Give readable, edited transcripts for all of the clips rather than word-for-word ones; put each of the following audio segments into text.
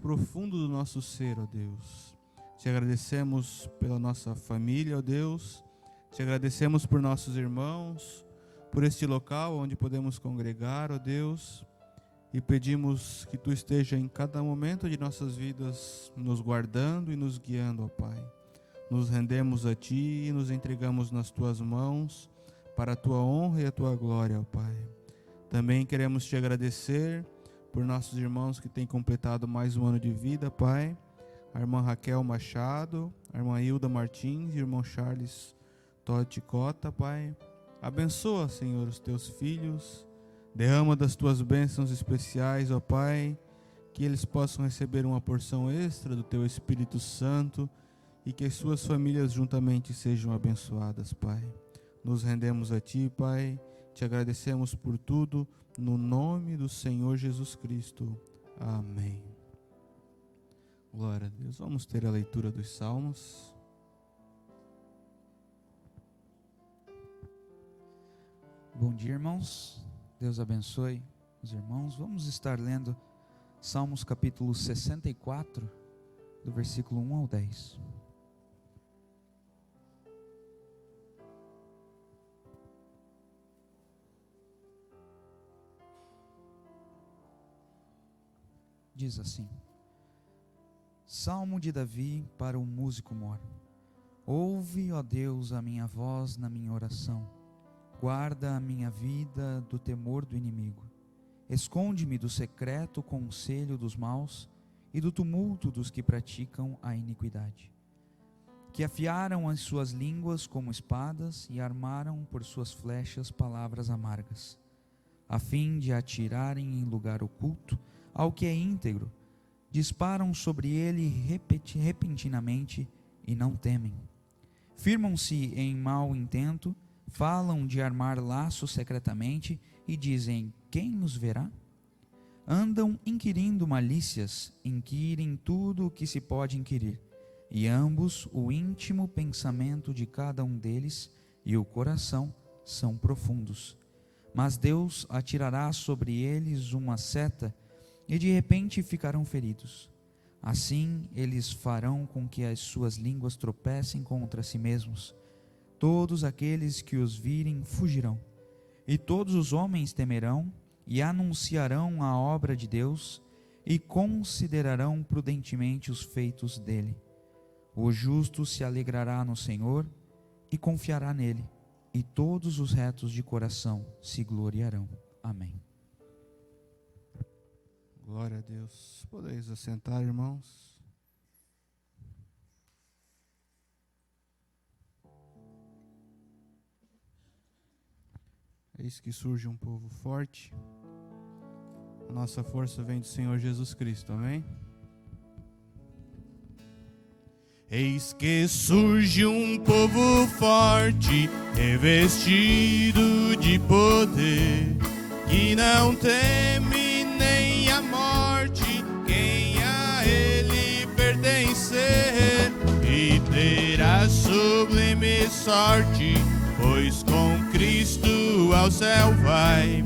profundo do nosso ser, ó Deus. Te agradecemos pela nossa família, ó Deus. Te agradecemos por nossos irmãos, por este local onde podemos congregar, ó Deus. E pedimos que Tu esteja em cada momento de nossas vidas, nos guardando e nos guiando, ó Pai. Nos rendemos a Ti e nos entregamos nas Tuas mãos, para a Tua honra e a Tua glória, ó Pai. Também queremos Te agradecer por nossos irmãos que têm completado mais um ano de vida, Pai. A irmã Raquel Machado, a irmã Hilda Martins e o irmão Charles Totti Cota, Pai. Abençoa, Senhor, os Teus filhos. Derrama das Tuas bênçãos especiais, ó Pai, que eles possam receber uma porção extra do Teu Espírito Santo e que as suas famílias juntamente sejam abençoadas, Pai. Nos rendemos a Ti, Pai, Te agradecemos por tudo, no nome do Senhor Jesus Cristo. Amém. Glória a Deus. Vamos ter a leitura dos Salmos. Bom dia, irmãos. Deus abençoe os irmãos. Vamos estar lendo Salmos capítulo 64, do versículo 1 ao 10. Diz assim: Salmo de Davi para o músico mor. Ouve, ó Deus, a minha voz na minha oração. Guarda a minha vida do temor do inimigo. Esconde-me do secreto conselho dos maus e do tumulto dos que praticam a iniquidade, que afiaram as suas línguas como espadas e armaram por suas flechas palavras amargas, a fim de atirarem em lugar oculto ao que é íntegro. Disparam sobre ele repentinamente e não temem. Firmam-se em mau intento, falam de armar laços secretamente e dizem: quem nos verá? Andam inquirindo malícias, inquirem tudo o que se pode inquirir, e ambos o íntimo pensamento de cada um deles e o coração são profundos. Mas Deus atirará sobre eles uma seta e de repente ficarão feridos. Assim eles farão com que as suas línguas tropecem contra si mesmos. Todos aqueles que os virem fugirão, e todos os homens temerão e anunciarão a obra de Deus e considerarão prudentemente os feitos dele. O justo se alegrará no Senhor e confiará nele, e todos os retos de coração se gloriarão. Amém. Glória a Deus. Podeis assentar, irmãos. Eis que surge um povo forte. A nossa força vem do Senhor Jesus Cristo, amém? Eis que surge um povo forte, revestido de poder, que não teme nem a morte, quem a ele pertencer, e terá sublime sorte, pois com Cristo ao céu vai.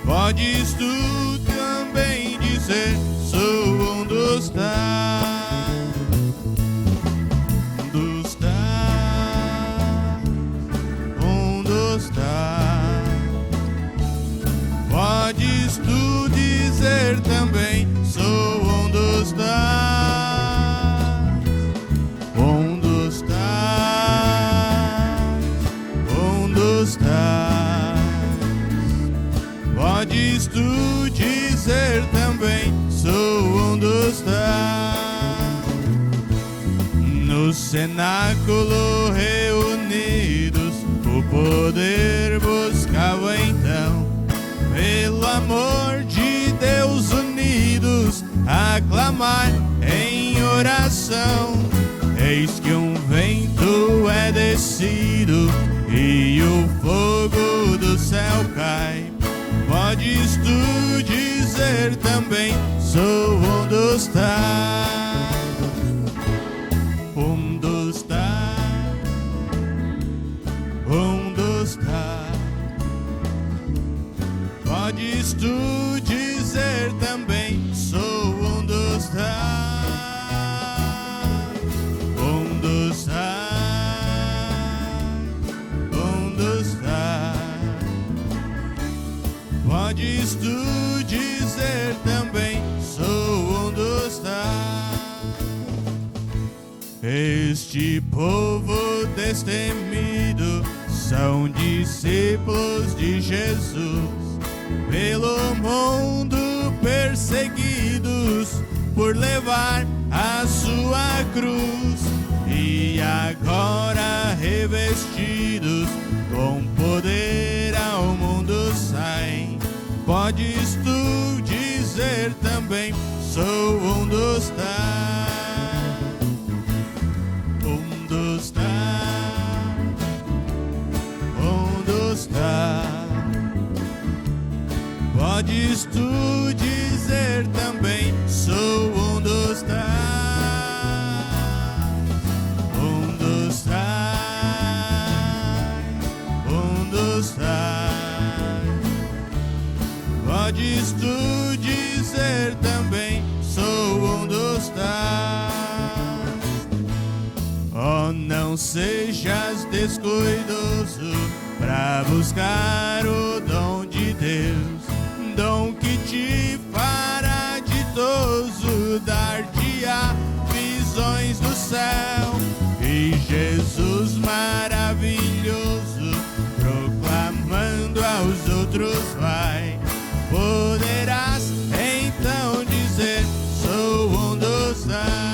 Podes tu também dizer: sou um dos tais, um dos tais. Podes tu dizer também: sou um dos tais, um dos tais, um dos tais. Podes tu dizer também: sou um dos tais. No cenáculo reunidos, o poder buscava então, pelo amor de Deus unidos, aclamar em oração. Eis que um vento é descido e o fogo do céu cai. Podes tu dizer também: sou um dos tais, um dos tais, um dos tais. Podes tu dizer também: sou um dos tais. Este povo destemido são discípulos de Jesus, pelo mundo perseguidos por levar a sua cruz, e agora revestidos com poder ao mundo saem. Podes tu dizer também: sou um dos tais, um dos tais, um dos tais. Podes tu dizer também: sou um dos tais, um dos tais, um dos tais. Podes tu dizer também: sou um dos tais. Oh, não sejas descuidoso pra buscar o dom de Deus, dom que te fará ditoso, dar-te-á visões do céu. E Jesus maravilhoso, proclamando aos outros vai. Poderás então dizer: sou um dos tais.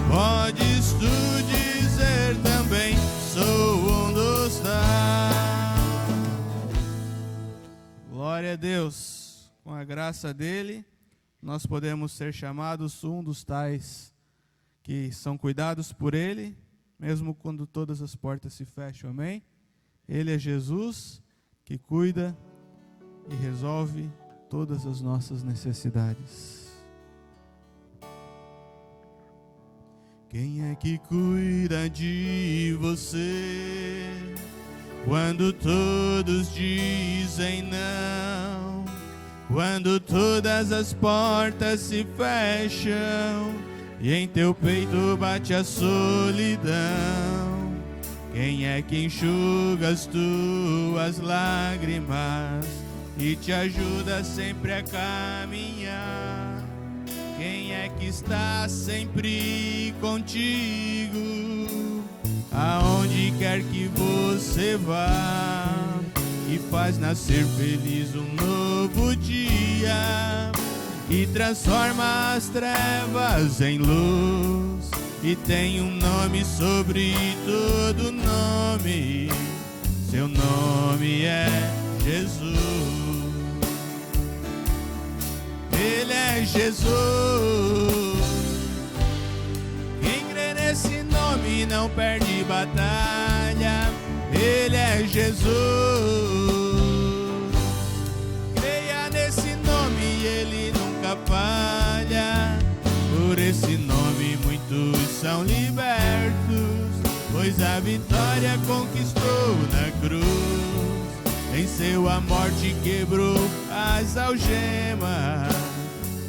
Podes tu dizer também: sou um dos tais. Glória a Deus. Com a graça dele, nós podemos ser chamados um dos tais que são cuidados por ele, mesmo quando todas as portas se fecham. Amém? Ele é Jesus que cuida e resolve todas as nossas necessidades. Quem é que cuida de você quando todos dizem não? Quando todas as portas se fecham e em teu peito bate a solidão? Quem é que enxuga as tuas lágrimas e te ajuda sempre a caminhar? Quem é que está sempre contigo, aonde quer que você vá, e faz nascer feliz um novo dia, e transforma as trevas em luz, e tem um nome sobre todo nome, seu nome é Jesus. Ele é Jesus. Quem crê nesse nome não perde batalha. Ele é Jesus. Creia nesse nome e ele nunca falha. Por esse nome muitos são libertos, pois a vitória conquistou na cruz. Venceu a morte, quebrou as algemas.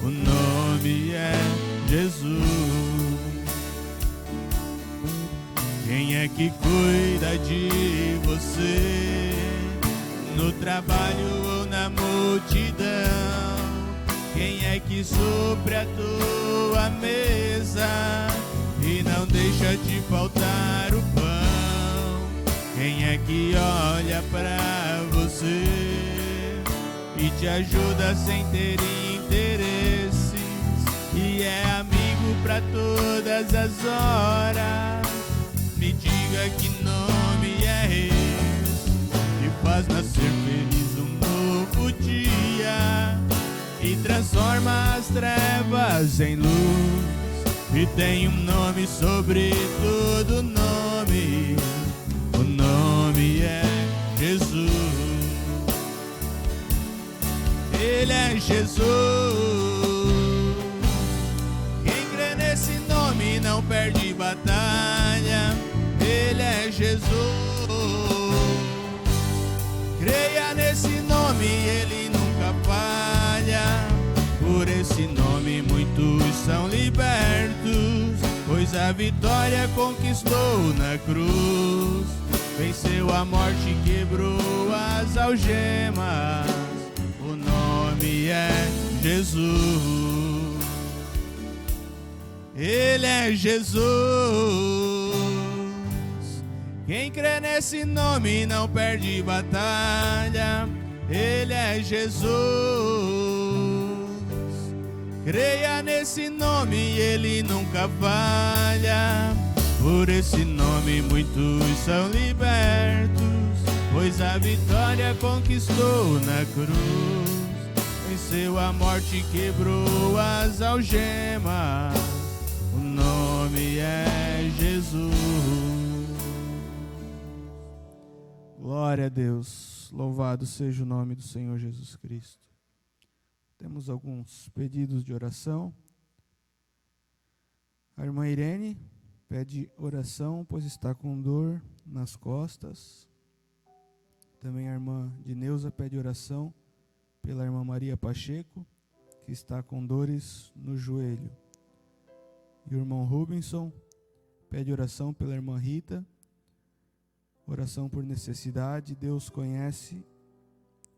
O nome é Jesus. Quem é que cuida de você no trabalho ou na multidão? Quem é que supre a tua mesa e não deixa de faltar o pão? Quem é que olha pra você e te ajuda sem ter interesses, e é amigo pra todas as horas? Me diga que nome é esse, que faz nascer feliz um novo dia, e transforma as trevas em luz, e tem um nome sobre todo nome. O nome é Jesus. Ele é Jesus. Quem crê nesse nome não perde batalha. Ele é Jesus. Creia nele. nome ele nunca falha. Por esse nome muitos são libertos, pois a vitória conquistou na cruz. Venceu a morte e quebrou as algemas. O nome é Jesus. Ele é Jesus. Quem crê nesse nome não perde batalha. Ele é Jesus. Creia nesse nome, ele nunca falha. Por esse nome muitos são libertos, pois a vitória conquistou na cruz. Venceu a morte e quebrou as algemas. O nome é Jesus. Glória a Deus. Louvado seja o nome do Senhor Jesus Cristo. Temos alguns pedidos de oração. A irmã Irene pede oração, pois está com dor nas costas. Também a irmã Dineuza pede oração pela irmã Maria Pacheco, que está com dores no joelho. E o irmão Rubinson pede oração pela irmã Rita, oração por necessidade. Deus conhece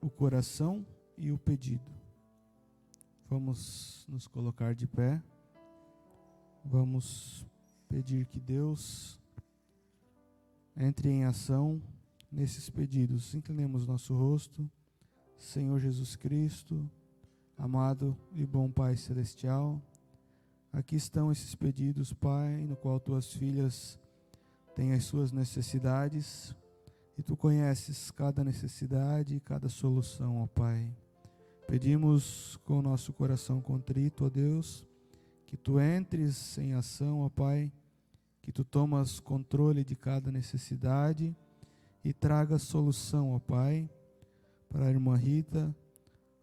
o coração e o pedido. Vamos nos colocar de pé. Vamos pedir que Deus entre em ação nesses pedidos. Inclinemos nosso rosto. Senhor Jesus Cristo, amado e bom Pai Celestial, aqui estão esses pedidos, Pai, no qual tuas filhas têm as suas necessidades, e tu conheces cada necessidade e cada solução, ó Pai. Pedimos com o nosso coração contrito, ó Deus, que tu entres em ação, ó Pai, que tu tomas controle de cada necessidade e traga solução, ó Pai, para a irmã Rita,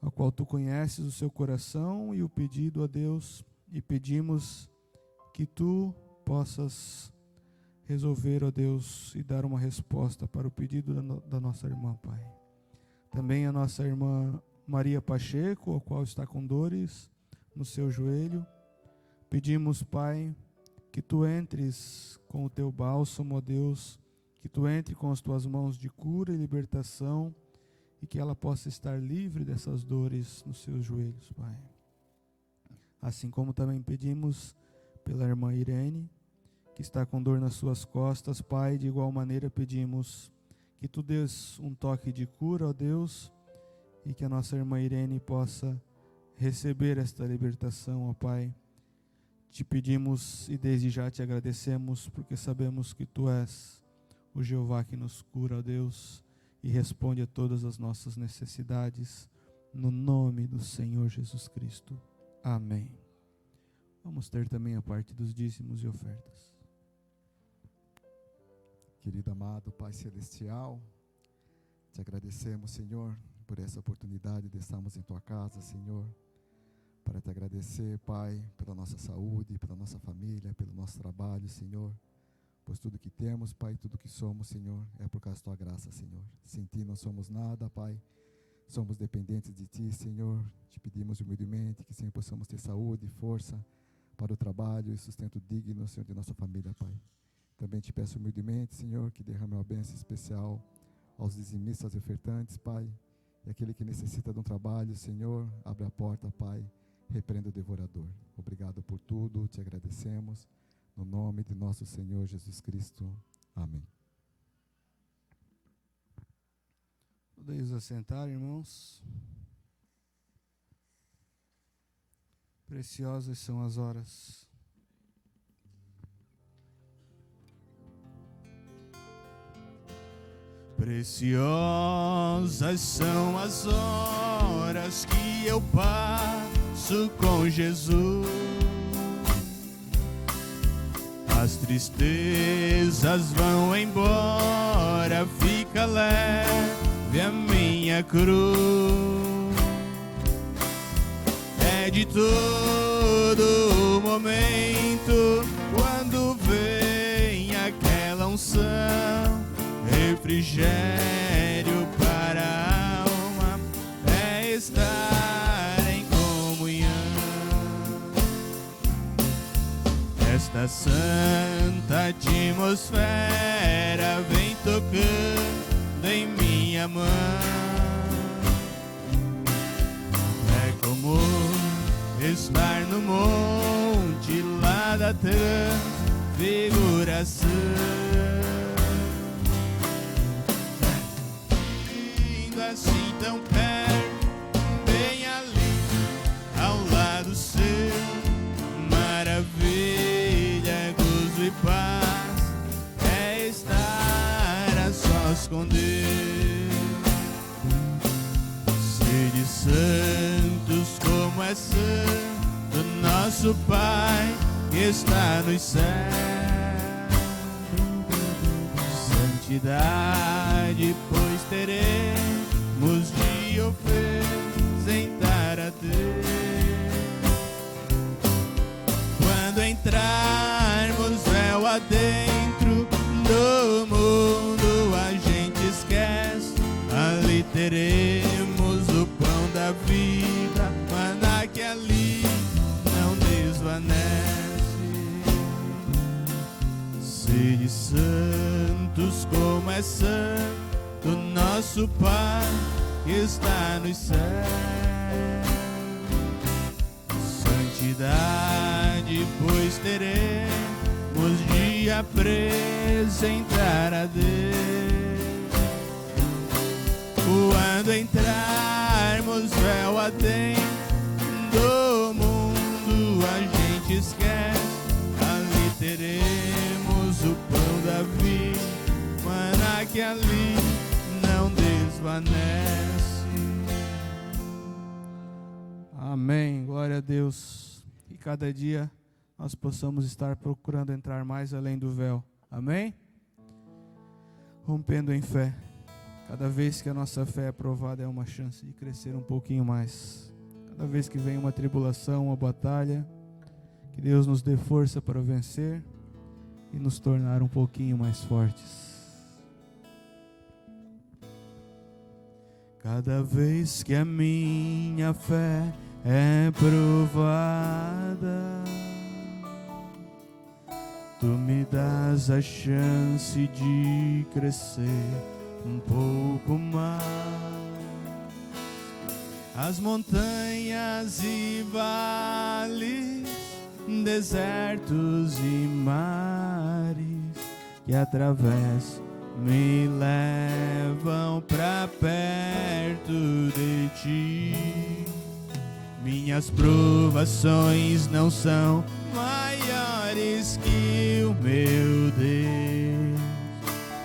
a qual tu conheces o seu coração e o pedido, ó Deus, e pedimos que tu possas resolver, ó Deus, e dar uma resposta para o pedido da nossa irmã, Pai. Também a nossa irmã Maria Pacheco, a qual está com dores no seu joelho. Pedimos, Pai, que tu entres com o teu bálsamo, ó Deus, que tu entre com as tuas mãos de cura e libertação, e que ela possa estar livre dessas dores nos seus joelhos, Pai. Assim como também pedimos pela irmã Irene, que está com dor nas suas costas, Pai, de igual maneira pedimos que tu dês um toque de cura, ó Deus, e que a nossa irmã Irene possa receber esta libertação, ó Pai. Te pedimos e desde já te agradecemos, porque sabemos que tu és o Jeová que nos cura, ó Deus, e responde a todas as nossas necessidades, no nome do Senhor Jesus Cristo. Amém. Vamos ter também a parte dos dízimos e ofertas. Querido amado Pai Celestial, te agradecemos, Senhor, por essa oportunidade de estarmos em tua casa, Senhor, para te agradecer, Pai, pela nossa saúde, pela nossa família, pelo nosso trabalho, Senhor, pois tudo que temos, Pai, tudo que somos, Senhor, é por causa da tua graça, Senhor. Sem ti não somos nada, Pai, somos dependentes de ti, Senhor. Te pedimos humildemente que sempre possamos ter saúde e força para o trabalho e sustento digno, Senhor, de nossa família, Pai. Também te peço humildemente, Senhor, que derrame uma bênção especial aos dizimistas e ofertantes, Pai, e aquele que necessita de um trabalho, Senhor, abre a porta, Pai, repreenda o devorador. Obrigado por tudo, te agradecemos, no nome de nosso Senhor Jesus Cristo. Amém. Podeis assentar, irmãos. Preciosas são as horas. Preciosas são as horas que eu passo com Jesus. As tristezas vão embora, fica leve a minha cruz. É de todo momento quando vem aquela unção, refrigério para a alma, Essa santa atmosfera vem tocando em minha mão. É como estar no monte lá da transfiguração. Indo assim tão perto, bem ali, ao lado seu. Maravilha, gozo e paz é estar a sós com Deus. Sede santos como é santo nosso Pai que está nos céus. Santidade, pois teremos de apresentar a Deus. Quando entrarmos véu adentro do mundo, a gente esquece. Ali teremos o pão da vida, maná que ali não desvanece. Sede santos como é santo nosso Pai que está nos céus. Santidade, pois teremos de apresentar a Deus. Quando entrarmos véu adentro do mundo, a gente esquece. Ali teremos o pão da vida, maná que ali não desvanece. Amém, glória a Deus. Que cada dia nós possamos estar procurando entrar mais além do véu. Amém? Rompendo em fé. Cada vez que a nossa fé é provada é uma chance de crescer um pouquinho mais. Cada vez que vem uma tribulação, uma batalha, que Deus nos dê força para vencer e nos tornar um pouquinho mais fortes. Cada vez que a minha fé é provada, Tu me das a chance de crescer um pouco mais. As montanhas e vales, desertos e mares que atravesso me levam pra perto de Ti. Minhas provações não são maiores que o meu Deus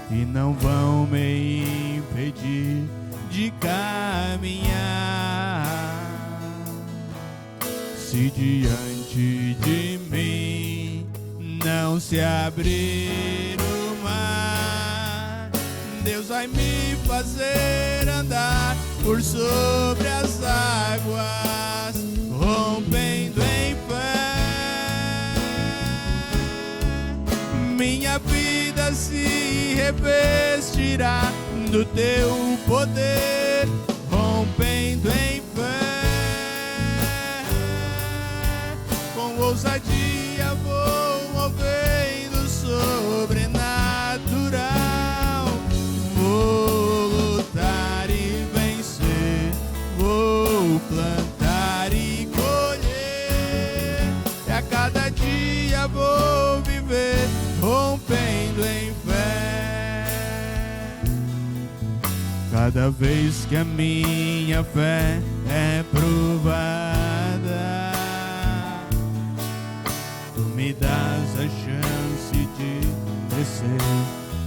e não vão me impedir de caminhar. Se diante de mim não se abrir o mar, Deus vai me fazer andar por sobre as águas, rompendo em fé. Minha vida se revestirá do Teu poder, rompendo em fé. Com ousadia vou movendo sobrenatural. Vou lutar e vencer, vou plantar e colher, e a cada dia vou viver rompendo em fé. Cada vez que a minha fé é provada, Tu me das a chance de crescer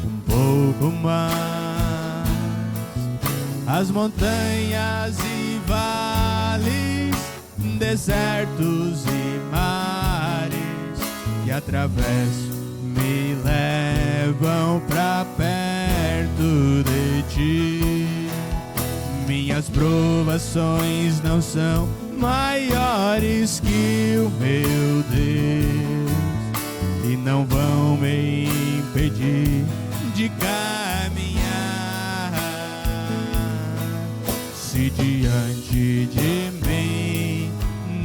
um pouco mais. As montanhas e vales, desertos e mares que atravesso me levam pra perto de Ti. Minhas provações não são maiores que o meu Deus e não vão me impedir de caminhar. Se diante de mim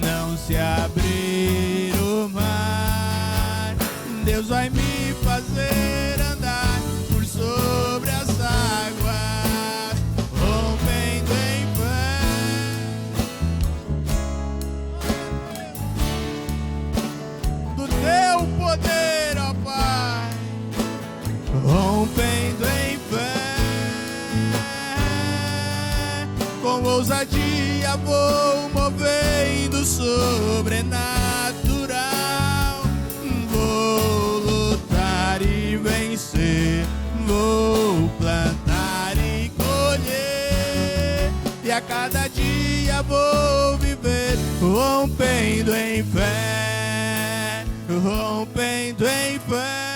não se abrir o mar, Deus vai me fazer andar por sobre as águas, rompendo em fé. Do teu poder, ó Pai, rompendo em fé. Com ousadia vou movendo sobrenatural. Vou lutar e vencer, vou plantar e colher, e a cada dia vou viver rompendo em fé, rompendo em fé.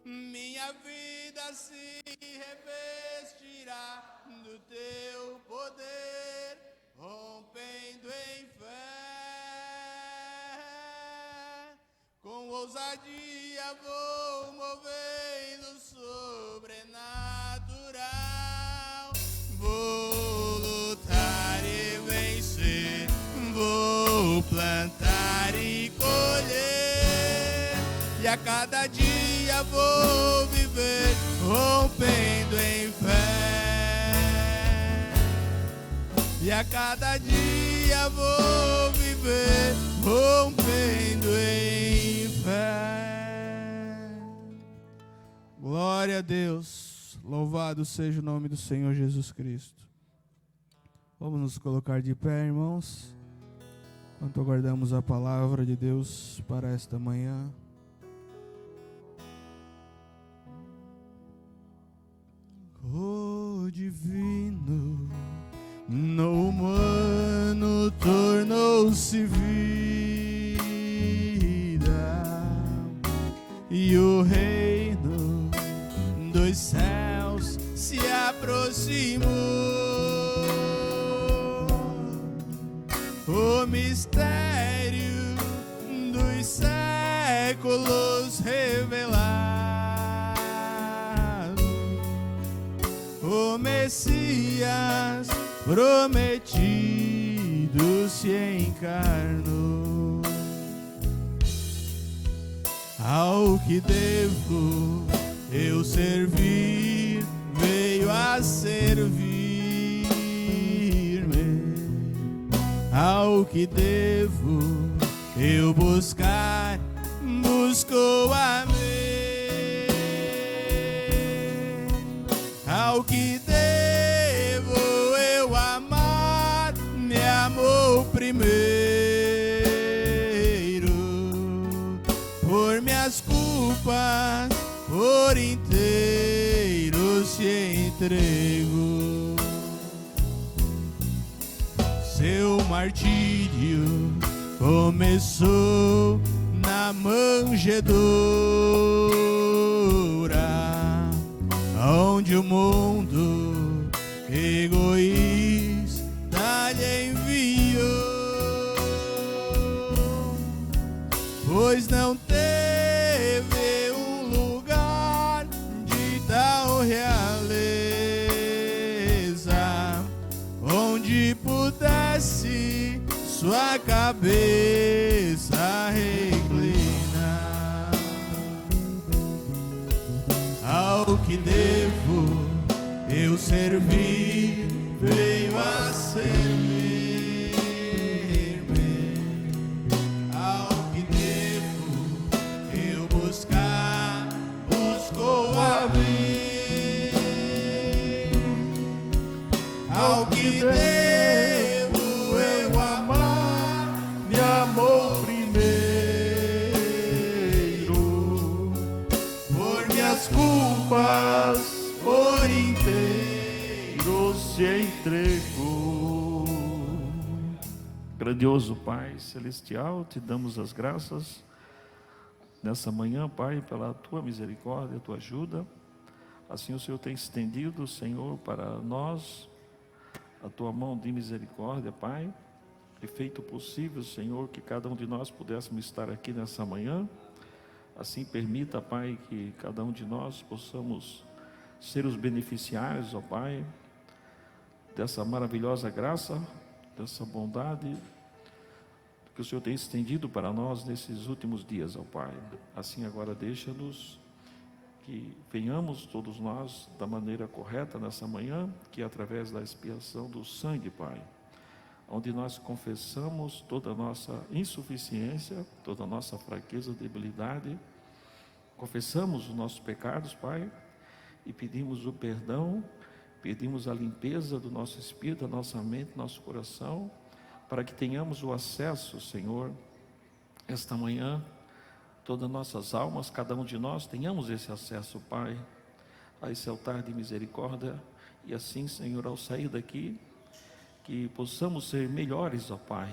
Minha vida se revestirá do teu poder, rompendo em fé. Com ousadia vou movendo sobrenatural. Vou lutar e vencer, vou plantar e colher, e a cada dia vou viver rompendo em fé. E a cada dia vou viver rompendo em fé. Glória a Deus, louvado seja o nome do Senhor Jesus Cristo. Vamos nos colocar de pé, irmãos, enquanto aguardamos a palavra de Deus para esta manhã. O divino no humano tornou-se vida, e o reino dos céus se aproximou. O mistério dos séculos revelado, o Messias prometido se encarnou. Ao que devo eu servir, veio a servir-me. Ao que devo eu buscar, buscou a mim. Ao que devo eu amar, me amou primeiro. Por minhas culpas, por inteiro se entregou. Seu martírio começou na manjedoura, onde o mundo egoísta lhe enviou, pois não teve um lugar de tal realeza onde pudesse sua cabeça reclinar. Ao que devo eu servir, veio a servir-me. Ao que devo eu buscar, buscou a mim. Ao que devo eu amar, me amou primeiro. Por minhas culpas, por inteiro se entregou. Grandioso Pai Celestial, te damos as graças nessa manhã, Pai, pela tua misericórdia, tua ajuda. Assim o Senhor tem estendido, Senhor, para nós a tua mão de misericórdia, Pai, e feito possível, Senhor, que cada um de nós pudéssemos estar aqui nessa manhã. Assim permita, Pai, que cada um de nós possamos ser os beneficiários, ó Pai, dessa maravilhosa graça, dessa bondade que o Senhor tem estendido para nós nesses últimos dias, ó Pai. Assim agora deixa-nos que venhamos todos nós da maneira correta nessa manhã, que é através da expiação do sangue, Pai, onde nós confessamos toda a nossa insuficiência, toda a nossa fraqueza, debilidade, confessamos os nossos pecados, Pai, e pedimos o perdão, pedimos a limpeza do nosso espírito, da nossa mente, do nosso coração, para que tenhamos o acesso, Senhor, esta manhã, todas as nossas almas, cada um de nós, tenhamos esse acesso, Pai, a esse altar de misericórdia, e assim, Senhor, ao sair daqui, que possamos ser melhores, ó Pai,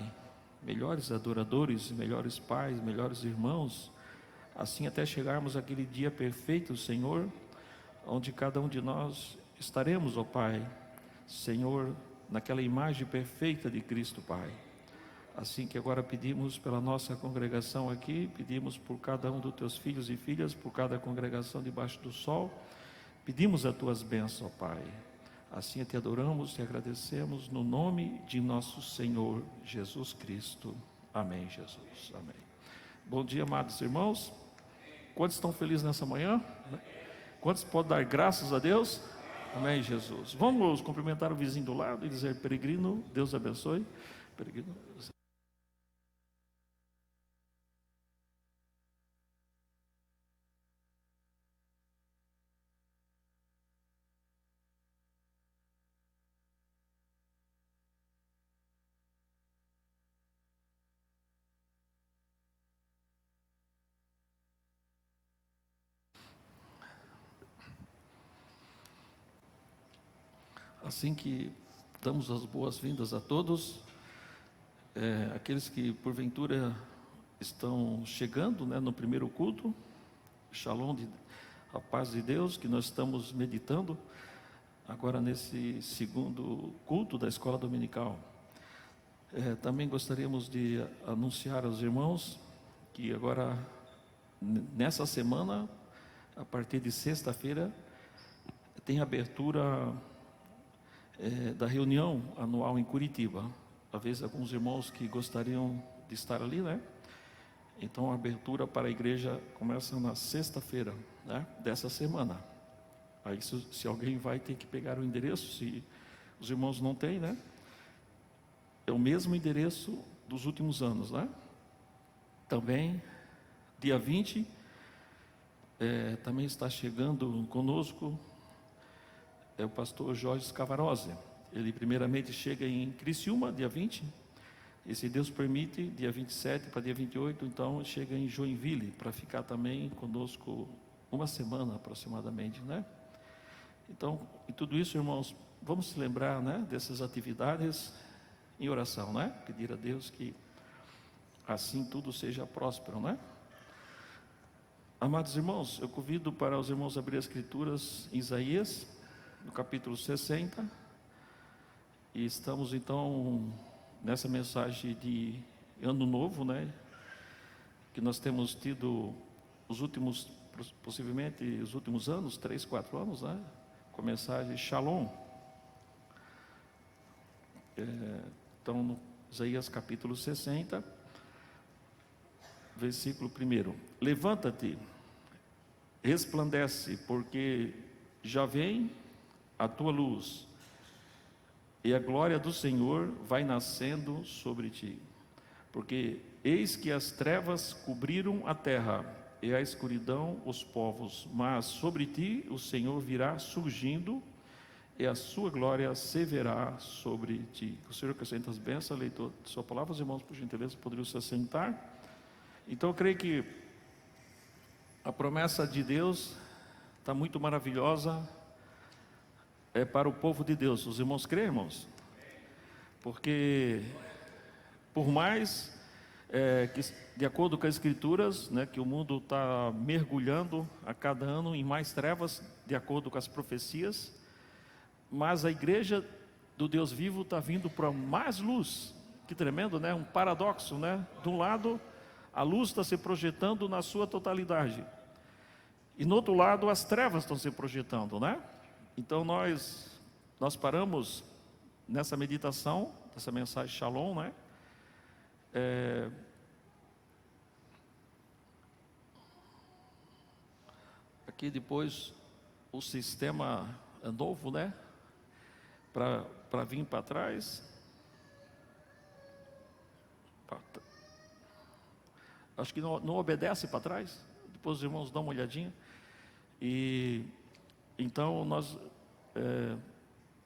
melhores adoradores, melhores pais, melhores irmãos, assim até chegarmos àquele dia perfeito, Senhor, onde cada um de nós estaremos, ó Pai, Senhor, naquela imagem perfeita de Cristo, Pai. Assim que agora pedimos pela nossa congregação aqui, pedimos por cada um dos teus filhos e filhas, por cada congregação debaixo do sol, pedimos as tuas bênçãos, ó Pai. Assim te adoramos, te agradecemos, no nome de nosso Senhor Jesus Cristo. Amém, Jesus. Amém. Bom dia, amados irmãos. Quantos estão felizes nessa manhã? Quantos podem dar graças a Deus? Amém, Jesus. Vamos cumprimentar o vizinho do lado e dizer: peregrino, Deus abençoe. Peregrino, Deus abençoe. Assim que damos as boas-vindas a todos, aqueles que porventura estão chegando, né, no primeiro culto, Shalom, a paz de Deus, que nós estamos meditando agora nesse segundo culto da escola dominical. Também gostaríamos de anunciar aos irmãos que agora, nessa semana, a partir de sexta-feira, tem abertura da reunião anual em Curitiba. Talvez alguns irmãos que gostariam de estar ali, né? Então a abertura para a igreja começa na sexta-feira, né, dessa semana. Aí se alguém vai, tem que pegar o endereço, se os irmãos não têm, né? É o mesmo endereço dos últimos anos, né? Também, dia 20, também está chegando conosco o pastor Jorge Scavarose. Ele primeiramente chega em Criciúma, dia 20, e se Deus permite, dia 27 para dia 28, então chega em Joinville, para ficar também conosco uma semana aproximadamente, né? Então, e tudo isso, irmãos, vamos se lembrar, né, dessas atividades em oração, né? Pedir a Deus que assim tudo seja próspero, né? Amados irmãos, eu convido para os irmãos abrir as escrituras em Isaías, no capítulo 60, e estamos então nessa mensagem de ano novo, né, que nós temos tido os últimos, possivelmente os últimos anos, 3, 4 anos, né, com a mensagem Shalom. Então, no Isaías capítulo 60, versículo 1: levanta-te, resplandece, porque já vem a tua luz, e a glória do Senhor vai nascendo sobre ti. Porque eis que as trevas cobriram a terra, e a escuridão os povos, mas sobre ti o Senhor virá surgindo, e a sua glória se verá sobre ti. O Senhor acrescenta as bênçãos, leitor de sua palavra. Os irmãos, por gentileza, poderiam se assentar. Então eu creio que a promessa de Deus está muito maravilhosa, para o povo de Deus. Os irmãos creem, irmãos? Porque por mais que, de acordo com as escrituras, né, que o mundo está mergulhando a cada ano em mais trevas, de acordo com as profecias, mas a igreja do Deus vivo está vindo para mais luz. Que tremendo, né? Um paradoxo, né? De um lado, a luz está se projetando na sua totalidade, e no outro lado as trevas estão se projetando, né? Então nós paramos nessa meditação, essa mensagem Shalom, né? Aqui depois o sistema é novo, né? Para vir para trás. Acho que não obedece para trás. Depois os irmãos dão uma olhadinha. E então nós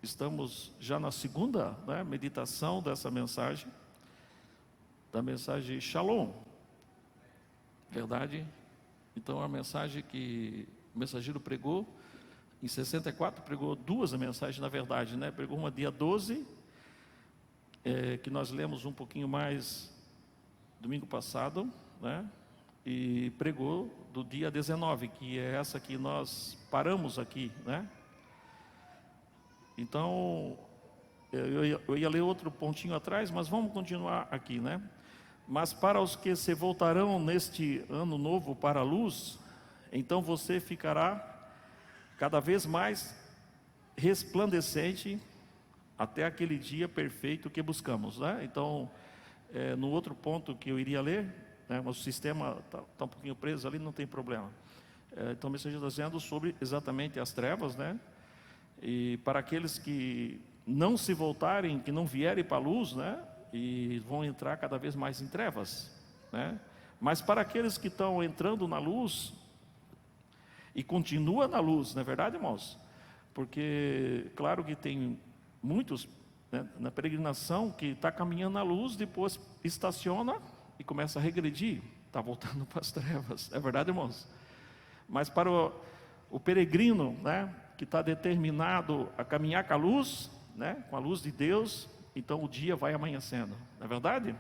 estamos já na segunda, né, meditação dessa mensagem, da mensagem Shalom. Verdade? Então a mensagem que o mensageiro pregou em 64, pregou duas mensagens, na verdade, né? Pregou uma dia 12, que nós lemos um pouquinho mais domingo passado, né? E pregou do dia 19, que é essa que nós paramos aqui, né? Então, eu ia ler outro pontinho atrás, mas vamos continuar aqui, né? Mas para os que se voltarão neste ano novo para a luz, então você ficará cada vez mais resplandecente até aquele dia perfeito que buscamos, né? Então, no outro ponto que eu iria ler, né, o sistema está um pouquinho preso ali, não tem problema. Então, o mensageiro está dizendo sobre exatamente as trevas, né? E para aqueles que não se voltarem, que não vierem para a luz, né? E vão entrar cada vez mais em trevas, né? Mas para aqueles que estão entrando na luz e continua na luz, não é verdade, irmãos? Porque, claro que tem muitos, né, na peregrinação que está caminhando na luz, depois estaciona e começa a regredir, está voltando para as trevas, é verdade, irmãos? Mas para o peregrino, né, que está determinado a caminhar com a luz, né, com a luz de Deus, então o dia vai amanhecendo, não é verdade?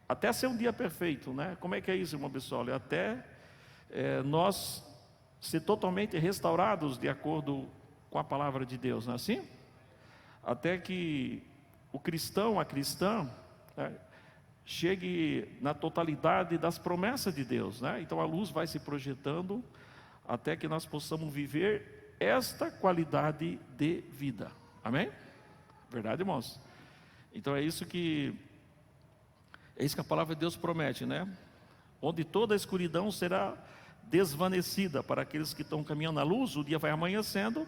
Até ser um dia perfeito, né? Como é que é isso, irmão Bissoli? Até nós ser totalmente restaurados de acordo com a palavra de Deus, não é assim? Até que o cristão, a cristã, né, chegue na totalidade das promessas de Deus, né? Então a luz vai se projetando até que nós possamos viver esta qualidade de vida, amém? Verdade, irmãos? Então é isso que a palavra de Deus promete, né? Onde toda a escuridão será desvanecida para aqueles que estão caminhando na luz, o dia vai amanhecendo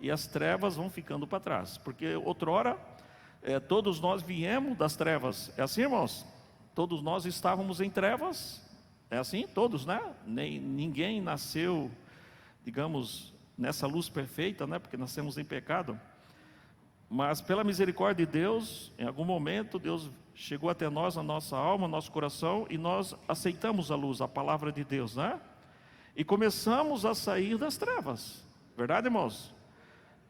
e as trevas vão ficando para trás, porque outrora todos nós viemos das trevas, é assim, irmãos? Todos nós estávamos em trevas, é assim? Todos, né? Ninguém nasceu, digamos, nessa luz perfeita, né? Porque nascemos em pecado. Mas pela misericórdia de Deus, em algum momento Deus chegou até nós, na nossa alma, no nosso coração, e nós aceitamos a luz, a palavra de Deus, né? E começamos a sair das trevas, verdade, irmãos?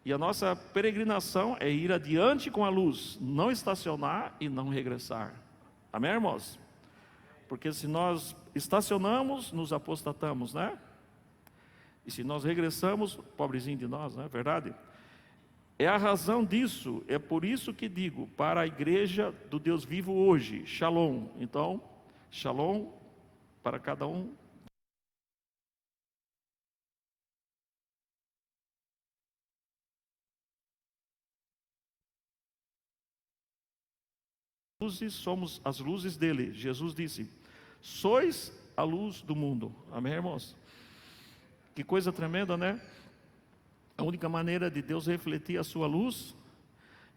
E a nossa peregrinação é ir adiante com a luz, não estacionar e não regressar, amém, irmãos? Porque se nós estacionamos, nos apostatamos, né? E se nós regressamos, pobrezinho de nós, não é verdade? É a razão disso, é por isso que digo, para a igreja do Deus vivo hoje, Shalom. Então, Shalom para cada um. Somos as luzes dele. Jesus disse: sois a luz do mundo. Amém, irmãos? Que coisa tremenda, né? A única maneira de Deus refletir a sua luz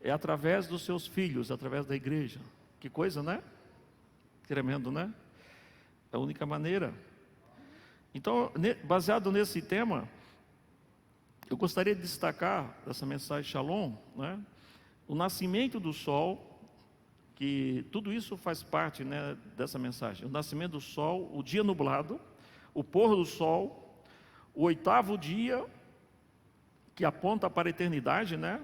é através dos seus filhos, através da igreja. Que coisa, né? Tremendo, né? É a única maneira. Então, baseado nesse tema, eu gostaria de destacar essa mensagem Shalom, né? O nascimento do sol, que tudo isso faz parte, né, dessa mensagem. O nascimento do sol, o dia nublado, o pôr do sol, o oitavo dia, que aponta para a eternidade, né?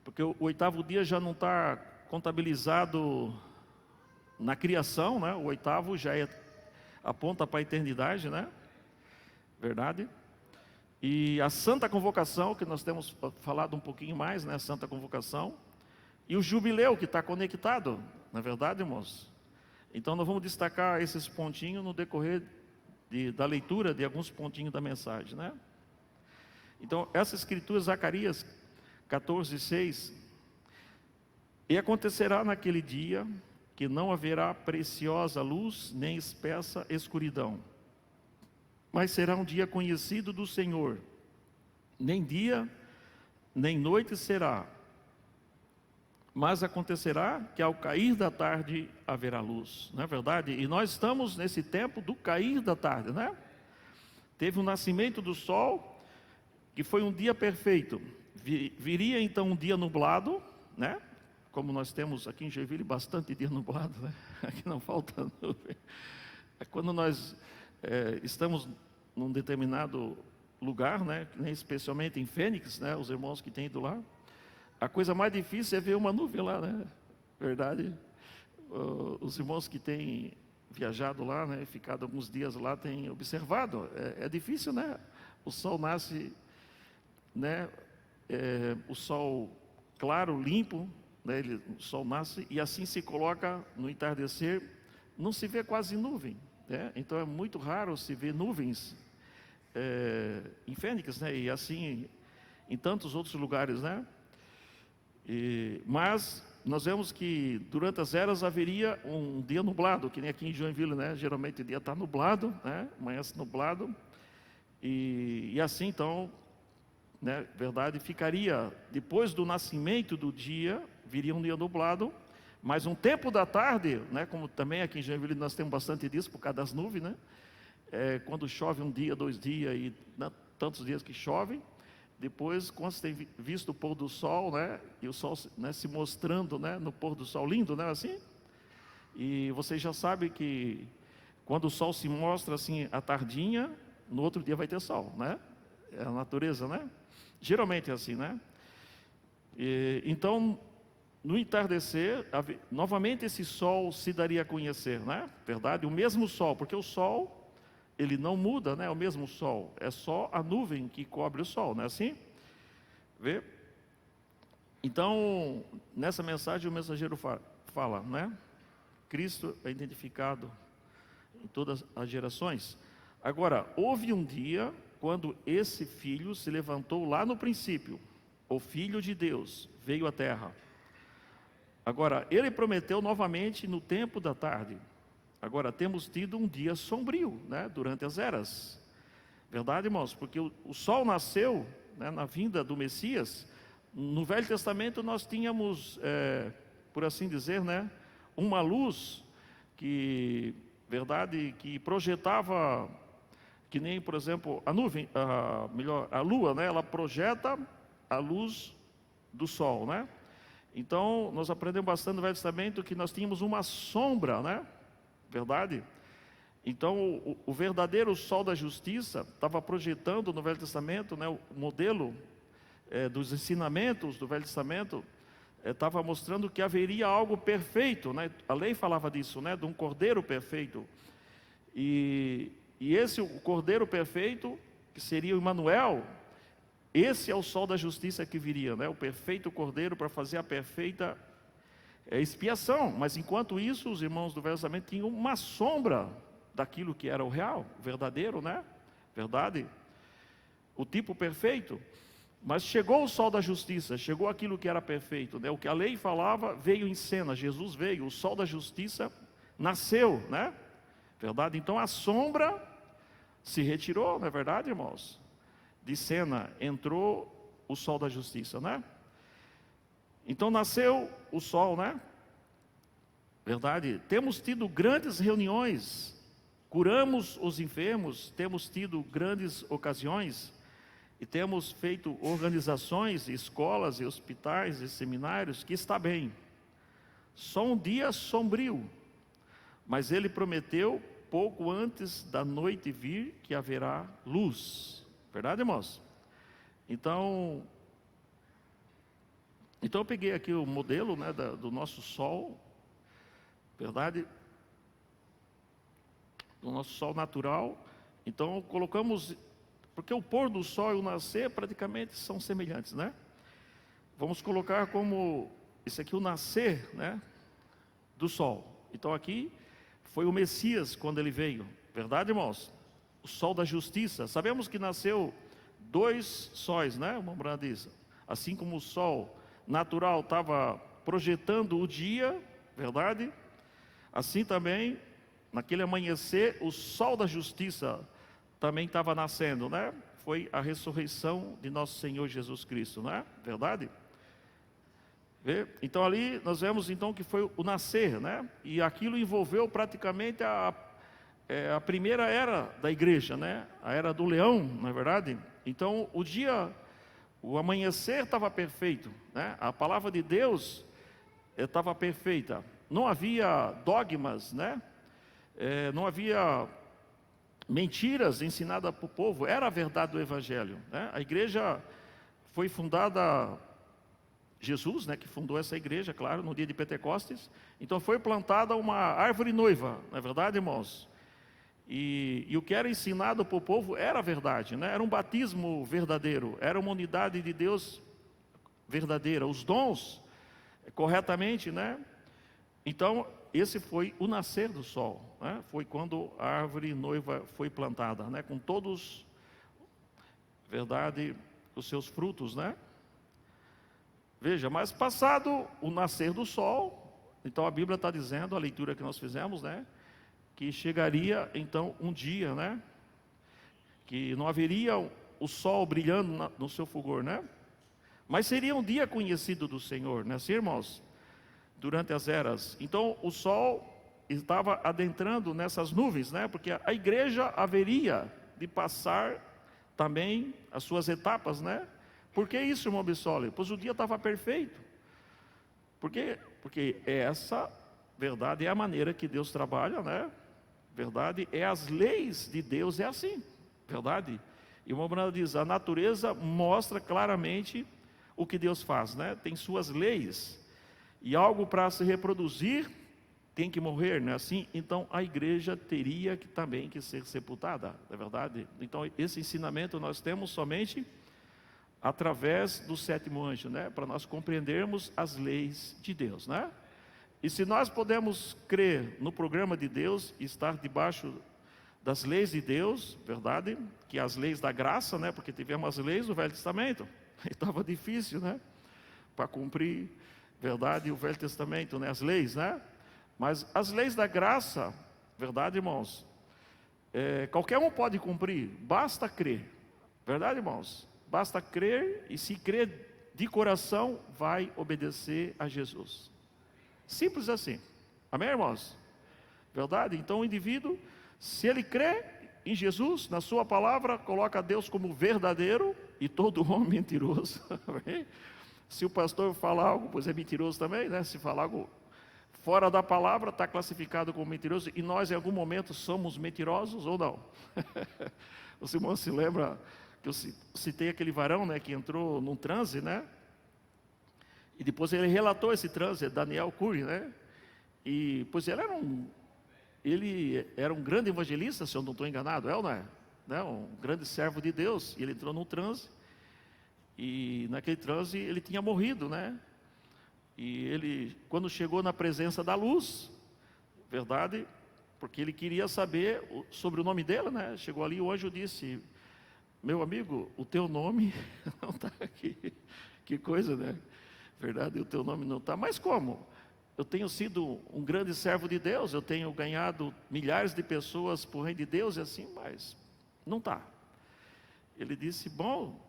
Porque o oitavo dia já não está contabilizado na criação, né? O oitavo já aponta para a eternidade, né? Verdade? E a santa convocação, que nós temos falado um pouquinho mais, né? A santa convocação. E o jubileu, que está conectado, não é verdade, irmãos? Então nós vamos destacar esses pontinhos no decorrer da leitura de alguns pontinhos da mensagem, né? Então, essa escritura, Zacarias 14:6, e acontecerá naquele dia que não haverá preciosa luz, nem espessa escuridão. Mas será um dia conhecido do Senhor, nem dia, nem noite será. Mas acontecerá que ao cair da tarde haverá luz, não é verdade? E nós estamos nesse tempo do cair da tarde, né? Teve o nascimento do sol, que foi um dia perfeito. Viria então um dia nublado, né? Como nós temos aqui em Joinville bastante dia nublado, né? Aqui não falta nuvem. Quando nós estamos num determinado lugar, né? Especialmente em Fênix, né? Os irmãos que têm ido lá, a coisa mais difícil é ver uma nuvem lá, né? Verdade? Os irmãos que têm viajado lá, né? Ficado alguns dias lá, têm observado. É difícil, né? O sol nasce, né? O sol claro, limpo, né? O sol nasce e assim se coloca no entardecer, não se vê quase nuvem, né? Então é muito raro se ver nuvens em Fênix, né? E assim em tantos outros lugares, né? Mas nós vemos que durante as eras haveria um dia nublado, que nem aqui em Joinville, né? Geralmente o dia está nublado, né? Amanhece nublado, e assim então, né? Verdade, ficaria depois do nascimento do dia, viria um dia nublado, mas um tempo da tarde, né? Como também aqui em Joinville nós temos bastante disso por causa das nuvens, né? Quando chove um dia, 2 dias e tantos dias que chove. Depois, quando você tem visto o pôr do sol, né? E o sol, né, se mostrando, né, no pôr do sol lindo, né? Assim. E você já sabe que quando o sol se mostra assim à tardinha, no outro dia vai ter sol, né? É a natureza, né? Geralmente é assim, né? Então, no entardecer, novamente esse sol se daria a conhecer, né? Verdade? O mesmo sol, porque o sol, ele não muda, né? É o mesmo sol, é só a nuvem que cobre o sol, não é assim? Vê? Então, nessa mensagem o mensageiro fala, né? Cristo é identificado em todas as gerações. Agora, houve um dia quando esse filho se levantou lá no princípio, o Filho de Deus veio à terra. Agora, ele prometeu novamente no tempo da tarde. Agora, temos tido um dia sombrio, né, durante as eras. Verdade, irmãos? Porque o sol nasceu, né, na vinda do Messias. No Velho Testamento nós tínhamos, por assim dizer, né, uma luz que, verdade, que projetava, que nem, por exemplo, a nuvem, a lua, né, ela projeta a luz do sol, né? Então, nós aprendemos bastante no Velho Testamento que nós tínhamos uma sombra, né? Verdade? Então, o verdadeiro sol da justiça estava projetando no Velho Testamento, né, o modelo dos ensinamentos do Velho Testamento, estava mostrando que haveria algo perfeito, né? A lei falava disso, né, de um cordeiro perfeito. E esse, o cordeiro perfeito, que seria o Emanuel, esse é o sol da justiça que viria, né? O perfeito cordeiro para fazer a perfeita expiação. Mas enquanto isso, os irmãos do Velho Testamento tinham uma sombra daquilo que era o real, o verdadeiro, né? Verdade? O tipo perfeito. Mas chegou o sol da justiça, chegou aquilo que era perfeito, né? O que a lei falava veio em cena, Jesus veio, o sol da justiça nasceu, né? Verdade? Então a sombra se retirou, não é verdade, irmãos? De cena entrou o sol da justiça, né? Então nasceu o sol, né? Verdade? Temos tido grandes reuniões, curamos os enfermos, temos tido grandes ocasiões e temos feito organizações, escolas e hospitais e seminários, que está bem. Só um dia sombrio, mas ele prometeu pouco antes da noite vir que haverá luz. Verdade, irmãos? Então eu peguei aqui o modelo, né, do nosso sol, verdade? Do nosso sol natural. Então colocamos, porque o pôr do sol e o nascer praticamente são semelhantes, né? Vamos colocar como esse aqui o nascer, né, do sol. Então aqui foi o Messias quando ele veio, verdade, irmãos? O sol da justiça. Sabemos que nasceu 2 sóis, né? Uma irmã diz, assim como o sol natural estava projetando o dia, verdade? Assim também, naquele amanhecer, o sol da justiça também estava nascendo, né? Foi a ressurreição de nosso Senhor Jesus Cristo, não é verdade? Então ali nós vemos então que foi o nascer, né? E aquilo envolveu praticamente a primeira era da igreja, né? A era do leão, não é verdade? Então o amanhecer estava perfeito, né? A palavra de Deus estava perfeita. Não havia dogmas, né? Não havia mentiras ensinadas para o povo. Era a verdade do evangelho, né? A igreja foi fundada, Jesus, né, que fundou essa igreja, claro, no dia de Pentecostes. Então foi plantada uma árvore noiva, não é verdade, irmãos? E o que era ensinado para o povo era a verdade, né? Era um batismo verdadeiro, era uma unidade de Deus verdadeira, os dons corretamente, né? Então esse foi o nascer do sol, né? Foi quando a árvore noiva foi plantada, né? Com todos, verdade, os seus frutos, né? Veja, mas passado o nascer do sol, então a Bíblia está dizendo, a leitura que nós fizemos, né? Que chegaria então um dia, né? Que não haveria o sol brilhando no seu fulgor, né? Mas seria um dia conhecido do Senhor, né, assim, irmãos? Durante as eras. Então o sol estava adentrando nessas nuvens, né? Porque a igreja haveria de passar também as suas etapas, né? Por que isso, irmão Bissoli? Pois o dia estava perfeito. Por quê? Porque essa verdade é a maneira que Deus trabalha, né? Verdade, é as leis de Deus, é assim, verdade? E o irmão Branham diz, a natureza mostra claramente o que Deus faz, né? Tem suas leis. E algo para se reproduzir tem que morrer, não é assim? Então a igreja teria que também que ser sepultada, não é verdade? Então esse ensinamento nós temos somente através do sétimo anjo, né? Para nós compreendermos as leis de Deus, né? E se nós podemos crer no programa de Deus e estar debaixo das leis de Deus, verdade? Que as leis da graça, né? Porque tivemos as leis do Velho Testamento, estava difícil, né? Para cumprir, verdade, o Velho Testamento, né? As leis, né? Mas as leis da graça, verdade, irmãos? Qualquer um pode cumprir, basta crer, verdade, irmãos? Basta crer, e se crer de coração, vai obedecer a Jesus. Simples assim. Amém, irmãos? Verdade? Então o indivíduo, se ele crê em Jesus, na sua palavra, coloca Deus como verdadeiro e todo homem mentiroso. Amém? Se o pastor falar algo, pois é mentiroso também, né? Se falar algo fora da palavra, está classificado como mentiroso. E nós, em algum momento, somos mentirosos ou não? Os irmãos se lembram que eu citei aquele varão, né, que entrou num transe, né? E depois ele relatou esse transe, Daniel Cury, né? E pois ele era um grande evangelista, se eu não estou enganado, ou não é? Né? Um grande servo de Deus. E ele entrou num transe. E naquele transe ele tinha morrido, né? E ele, quando chegou na presença da luz, verdade? Porque ele queria saber sobre o nome dele, né? Chegou ali, o anjo disse: meu amigo, o teu nome não está aqui. Que coisa, né? Verdade, o teu nome não está. Mas como? Eu tenho sido um grande servo de Deus, eu tenho ganhado milhares de pessoas por reino de Deus, e assim, mas não está. Ele disse, bom,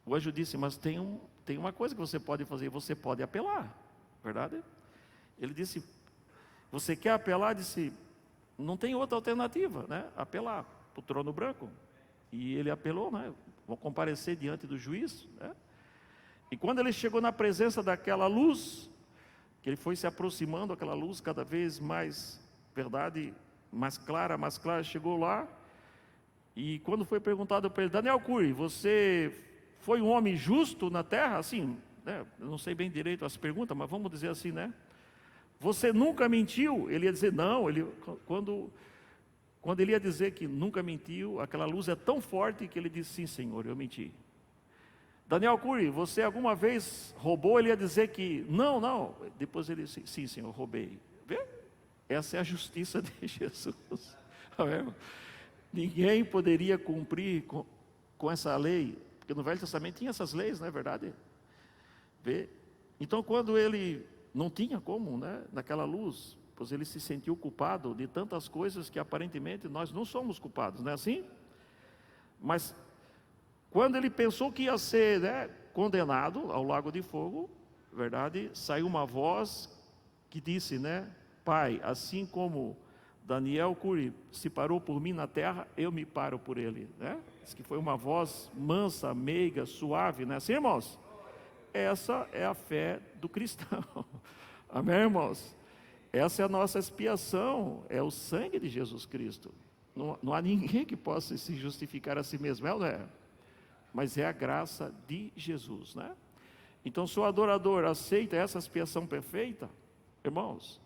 o anjo disse, mas tem uma coisa que você pode fazer, você pode apelar, verdade? Ele disse, você quer apelar? Disse, não tem outra alternativa, né? Apelar para o trono branco. E ele apelou, né? Vou comparecer diante do juiz, né? E quando ele chegou na presença daquela luz, que ele foi se aproximando, aquela luz cada vez mais, verdade, mais clara, chegou lá, e quando foi perguntado para ele, Daniel Cury, você foi um homem justo na terra? Assim, né? Eu não sei bem direito as perguntas, mas vamos dizer assim, né? Você nunca mentiu? Ele ia dizer, não, quando ele ia dizer que nunca mentiu, aquela luz é tão forte que ele disse, sim, Senhor, eu menti. Daniel Cury, você alguma vez roubou? Ele ia dizer que não. Depois ele disse, sim, Senhor, roubei. Vê? Essa é a justiça de Jesus. Ninguém poderia cumprir com essa lei, porque no Velho Testamento tinha essas leis, não é verdade? Vê? Então quando ele não tinha como, né? Naquela luz, pois ele se sentiu culpado de tantas coisas que aparentemente nós não somos culpados, não é assim? Mas quando ele pensou que ia ser, né, condenado ao lago de fogo, verdade, saiu uma voz que disse, né, Pai, assim como Daniel Cury se parou por mim na terra, eu me paro por ele, né? Diz que foi uma voz mansa, meiga, suave, né? Assim, irmãos? Essa é a fé do cristão. Amém, irmãos? Essa é a nossa expiação, é o sangue de Jesus Cristo. Não há ninguém que possa se justificar a si mesmo, é ou não é? Mas é a graça de Jesus, né? Então, se o adorador aceita essa expiação perfeita, irmãos,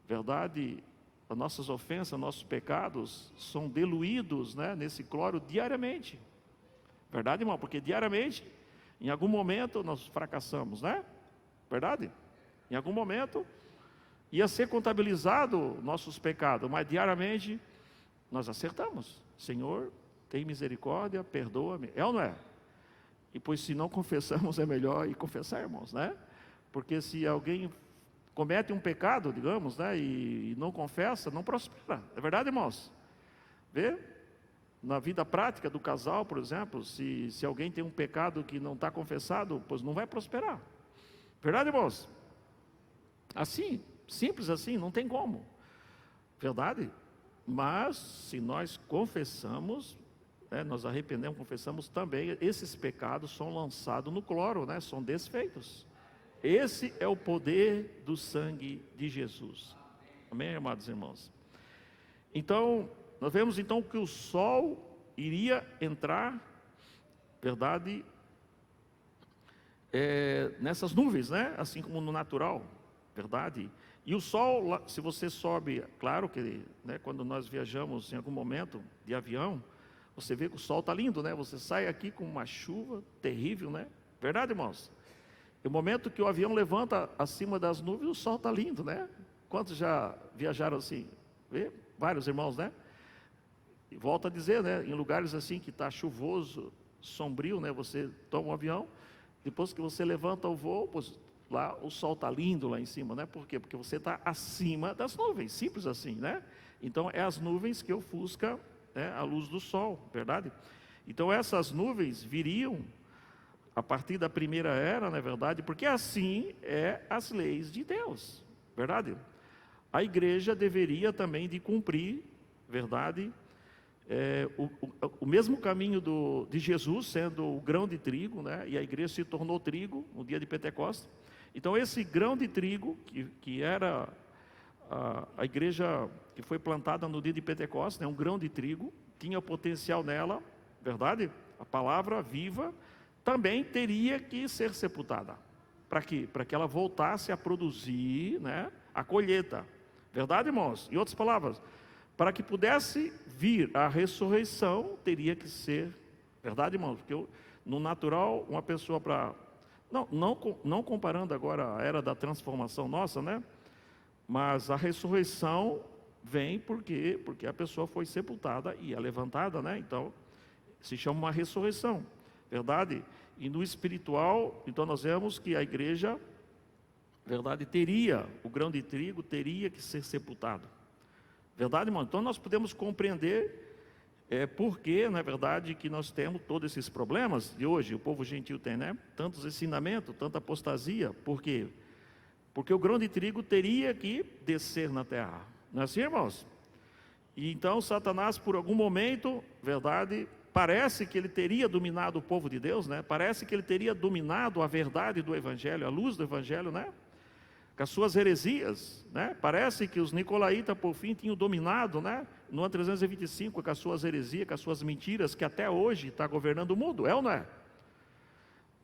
verdade, as nossas ofensas, nossos pecados são diluídos, né, nesse cloro diariamente. Verdade, irmão? Porque diariamente, em algum momento, nós fracassamos, né? Verdade? Em algum momento, ia ser contabilizado nossos pecados, mas diariamente, nós acertamos. Senhor, tem misericórdia, perdoa-me. É ou não é? E pois se não confessamos, é melhor ir confessar, irmãos, né? Porque se alguém comete um pecado, digamos, né, e não confessa, não prospera. É verdade, irmãos? Vê? Na vida prática do casal, por exemplo, se alguém tem um pecado que não está confessado, pois não vai prosperar. Verdade, irmãos? Assim, simples assim, não tem como. Verdade? Mas, se nós confessamos, né, nós arrependemos, confessamos também, esses pecados são lançados no cloro, né, são desfeitos. Esse é o poder do sangue de Jesus. Amém, amados irmãos? Então, nós vemos então que o sol iria entrar, verdade, nessas nuvens, né? Assim como no natural, verdade? E o sol, se você sobe, claro que, né, quando nós viajamos em algum momento de avião, você vê que o sol está lindo, né? Você sai aqui com uma chuva terrível, né? Verdade, irmãos? No momento que o avião levanta acima das nuvens, o sol está lindo, né? Quantos já viajaram assim? Vê? Vários irmãos, né? E volto a dizer, né? Em lugares assim que está chuvoso, sombrio, né? Você toma um avião, depois que você levanta o voo, pois lá o sol está lindo lá em cima, né? Por quê? Porque você está acima das nuvens, simples assim, né? Então é as nuvens que ofuscam, né, a luz do sol, verdade? Então essas nuvens viriam a partir da primeira era, não é verdade? Porque assim é as leis de Deus, verdade? A igreja deveria também de cumprir, verdade? O mesmo caminho de Jesus, sendo o grão de trigo, né? E a igreja se tornou trigo no dia de Pentecostes. Então esse grão de trigo, que era a igreja que foi plantada no dia de Pentecostes, né? Um grão de trigo, tinha potencial nela, verdade? A palavra viva, também teria que ser sepultada. Para quê? Para que ela voltasse a produzir, né, a colheita. Verdade, irmãos? Em outras palavras, para que pudesse vir a ressurreição, teria que ser... Verdade, irmãos? Porque no natural, uma pessoa para... Não comparando agora a era da transformação nossa, né? Mas a ressurreição vem porque a pessoa foi sepultada e é levantada, né? Então, se chama uma ressurreição. Verdade? E no espiritual, então nós vemos que a igreja, verdade, teria, o grão de trigo teria que ser sepultado. Verdade, irmão? Então nós podemos compreender por que, na verdade, que nós temos todos esses problemas de hoje, o povo gentil tem, né? Tantos ensinamentos, tanta apostasia. Por quê? Porque o grão de trigo teria que descer na terra. Não é assim, irmãos? E então Satanás, por algum momento, verdade, parece que ele teria dominado o povo de Deus, né? Parece que ele teria dominado a verdade do Evangelho, a luz do Evangelho, né? Com as suas heresias, né? Parece que os nicolaítas, por fim, tinham dominado, né? No ano 325, com as suas heresias, com as suas mentiras, que até hoje está governando o mundo, é ou não é?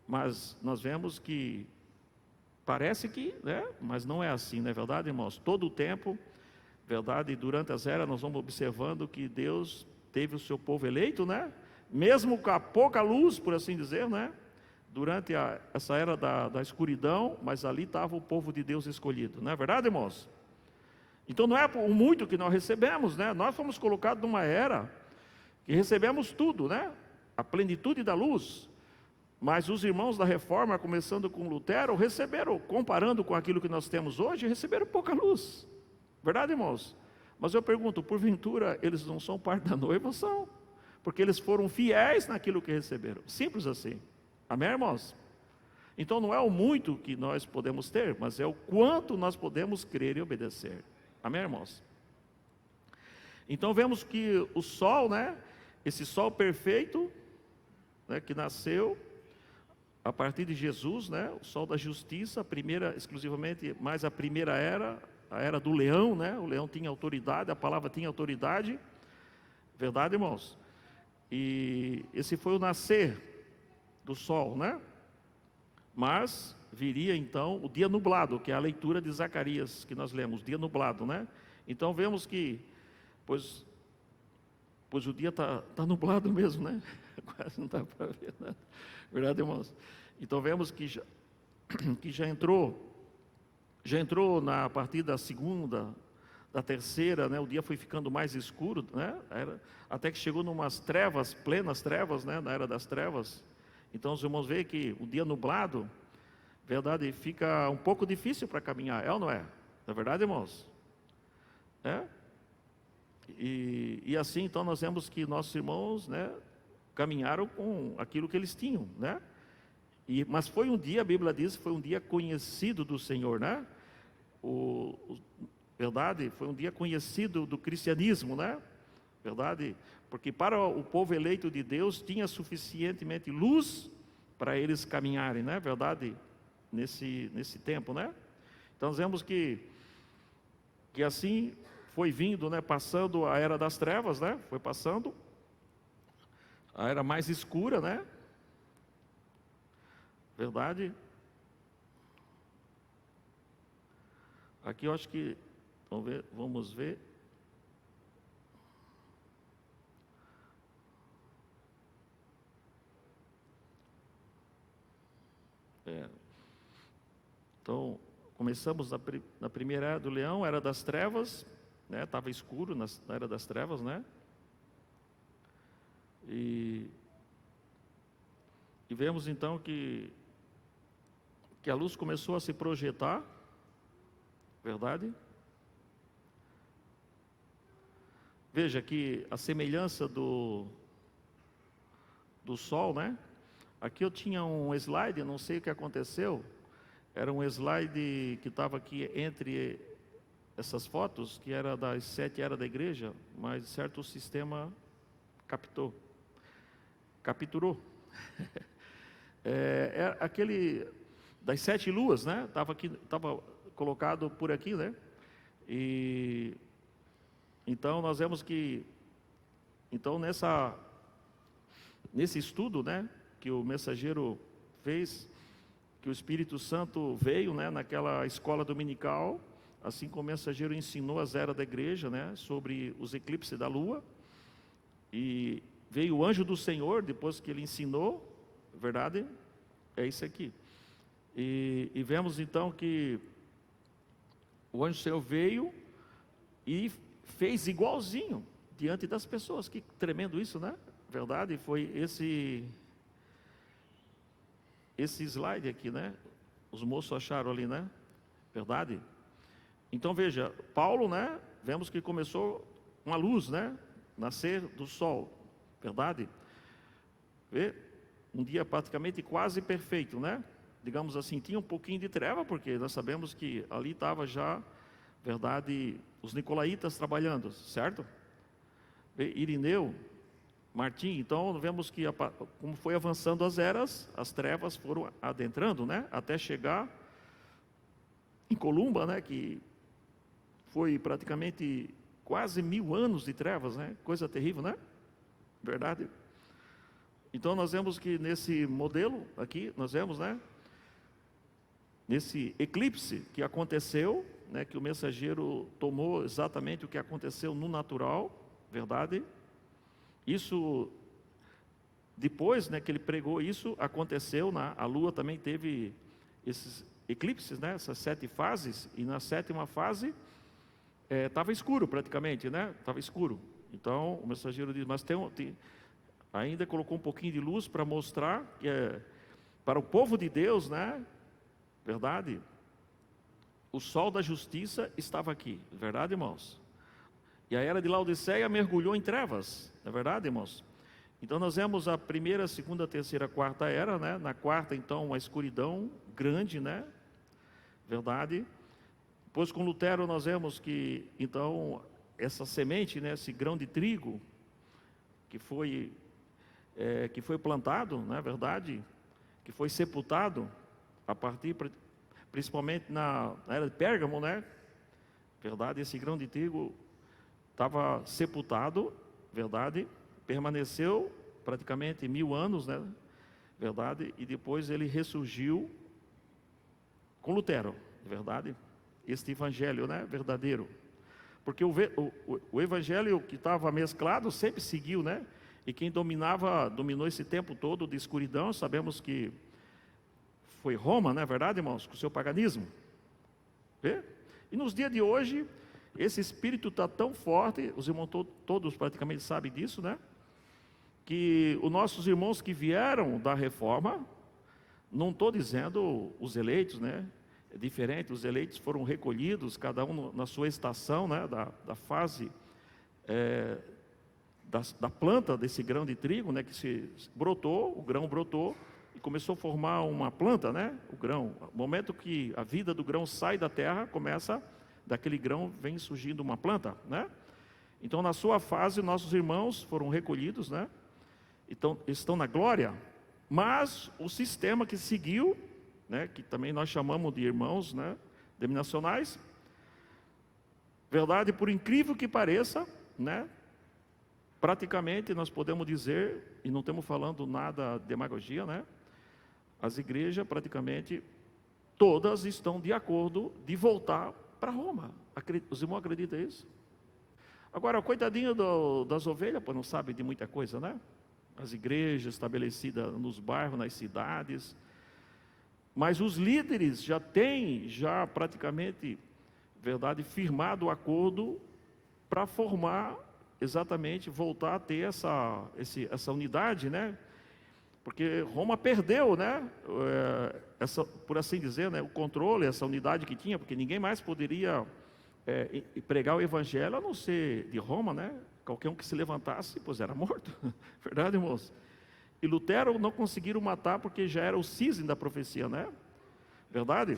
Mas nós vemos que, parece que, né? Mas não é assim, não é verdade, irmãos? Todo o tempo, verdade, durante as eras, nós vamos observando que Deus teve o seu povo eleito, né? Mesmo com a pouca luz, por assim dizer, né? Durante essa era da escuridão, mas ali estava o povo de Deus escolhido, não é verdade, irmãos? Então não é por muito que nós recebemos, né? Nós fomos colocados numa era que recebemos tudo, né? A plenitude da luz. Mas os irmãos da Reforma, começando com Lutero, receberam, comparando com aquilo que nós temos hoje, receberam pouca luz. Verdade, irmãos? Mas eu pergunto, porventura eles não são parte da noiva? São, porque eles foram fiéis naquilo que receberam. Simples assim. Amém, irmãos? Então não é o muito que nós podemos ter, mas é o quanto nós podemos crer e obedecer. Amém, irmãos? Então vemos que o sol, né, esse sol perfeito, né, que nasceu a partir de Jesus, né, o sol da justiça, a primeira, exclusivamente, mais a primeira era, a era do leão, né, o leão tinha autoridade, a palavra tinha autoridade, verdade, irmãos? E esse foi o nascer do sol, né? Mas viria então o dia nublado, que é a leitura de Zacarias que nós lemos, dia nublado, né? Então vemos que, pois o dia está nublado mesmo, né? Quase não dá para ver nada. Verdade, irmãos? Então vemos que já entrou a partir da segunda, da terceira, né? O dia foi ficando mais escuro, né? Até que chegou numas trevas, plenas trevas, né? Na era das trevas. Então os irmãos veem que o dia nublado, verdade, fica um pouco difícil para caminhar, é ou não é? Não é verdade, irmãos? É? E assim, então, nós vemos que nossos irmãos, né, caminharam com aquilo que eles tinham, né? Mas foi um dia, a Bíblia diz, foi um dia conhecido do Senhor, né? Verdade, foi um dia conhecido do cristianismo, né? Verdade, porque para o povo eleito de Deus tinha suficientemente luz para eles caminharem, né? Verdade, nesse tempo, né? Então nós vemos que assim foi vindo, né? Passando a era das trevas, né? Foi passando a era mais escura, né? Verdade. Aqui eu acho que vamos ver. Então, começamos na primeira era do leão, era das trevas, né? Estava escuro na era das trevas, né? E vemos então que a luz começou a se projetar, verdade? Veja que a semelhança do sol, né? Aqui eu tinha um slide, não sei o que aconteceu, era um slide que estava aqui entre essas fotos, que era das 7 eras da igreja, mas certo sistema capturou. Aquele das 7 luas, né? Estava colocado por aqui, né? E então nós vemos que, então nesse estudo, né, que o mensageiro fez, que o Espírito Santo veio, né, naquela escola dominical, assim como o mensageiro ensinou as eras da igreja, né, sobre os eclipses da lua, e veio o anjo do Senhor, depois que ele ensinou, verdade? É isso aqui. E vemos então que o anjo do Senhor veio e fez igualzinho diante das pessoas. Que tremendo isso, né? Verdade? Foi esse slide aqui, né? Os moços acharam ali, né? Verdade? Então veja, Paulo, né? Vemos que começou uma luz, né? Nascer do sol, verdade? Vê? Um dia praticamente quase perfeito, né? Digamos assim, tinha um pouquinho de treva, porque nós sabemos que ali estava já, verdade, os nicolaítas trabalhando, certo? Irineu, Martim, então vemos que como foi avançando as eras, as trevas foram adentrando, né? Até chegar em Columba, né? Que foi praticamente quase 1000 anos de trevas, né? Coisa terrível, né? Verdade? Então nós vemos que nesse modelo aqui, nós vemos, né? Nesse eclipse que aconteceu, né? Que o mensageiro tomou exatamente o que aconteceu no natural, verdade? Isso, depois, né, que ele pregou isso, aconteceu, a lua também teve esses eclipses, né? Essas 7 fases, e na 7ª fase estava escuro praticamente, né? Estava escuro. Então o mensageiro diz, mas ainda colocou um pouquinho de luz para mostrar que para o povo de Deus, né? Verdade? o sol da justiça estava aqui, não é verdade, irmãos? E a era de Laodiceia mergulhou em trevas, não é verdade, irmãos? Então nós vemos a primeira, segunda, terceira, quarta era, né? Na quarta, então, uma escuridão grande, né? Verdade? Depois com Lutero nós vemos que, então, essa semente, né? Esse grão de trigo que foi plantado, não é verdade? Que foi sepultado a partir, principalmente na era de Pérgamo, né? Verdade? Esse grão de trigo estava sepultado, verdade? Permaneceu praticamente 1000 anos, né? Verdade? E depois ele ressurgiu com Lutero, verdade? Este evangelho, né? Verdadeiro. Porque o evangelho que estava mesclado sempre seguiu, né? E quem dominou esse tempo todo de escuridão, sabemos que foi Roma, não é verdade, irmãos? Com o seu paganismo. Vê? E nos dias de hoje, esse espírito está tão forte, os irmãos todos praticamente sabem disso, né? Que os nossos irmãos que vieram da reforma, não estou dizendo os eleitos, né? É diferente, os eleitos foram recolhidos, cada um na sua estação, né? Da fase da planta desse grão de trigo, né? Que se brotou, o grão brotou e começou a formar uma planta, né? O grão, no momento que a vida do grão sai da terra, começa, daquele grão vem surgindo uma planta, né? Então na sua fase, nossos irmãos foram recolhidos, né? Então, estão na glória, mas o sistema que seguiu, né, que também nós chamamos de irmãos, né, denominacionais, verdade, por incrível que pareça, né, praticamente nós podemos dizer, e não estamos falando nada de demagogia, né, as igrejas praticamente todas estão de acordo de voltar para Roma. Os irmãos acreditam nisso? Agora, coitadinho das ovelhas, pois não sabe de muita coisa, né? As igrejas estabelecidas nos bairros, nas cidades, mas os líderes já têm, praticamente, verdade, firmado o acordo para formar, exatamente, voltar a ter essa unidade, né? Porque Roma perdeu, né? Por assim dizer, né? O controle, essa unidade que tinha, porque ninguém mais poderia pregar o evangelho a não ser de Roma, né? Qualquer um que se levantasse, pois era morto. Verdade, irmãos? E Lutero não conseguiram matar porque já era o cisne da profecia, né? Verdade?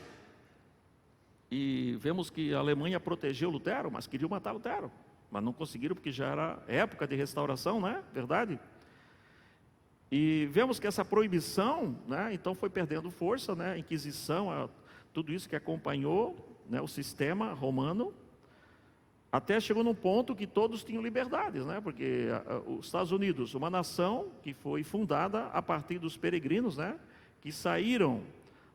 E vemos que a Alemanha protegeu Lutero, mas queriam matar Lutero. Mas não conseguiram porque já era época de restauração, né? Verdade? E vemos que essa proibição, né? Então foi perdendo força, né? A Inquisição, tudo isso que acompanhou, né? O sistema romano. Até chegou num ponto que todos tinham liberdades, né? Porque os Estados Unidos, uma nação que foi fundada a partir dos peregrinos, né? Que saíram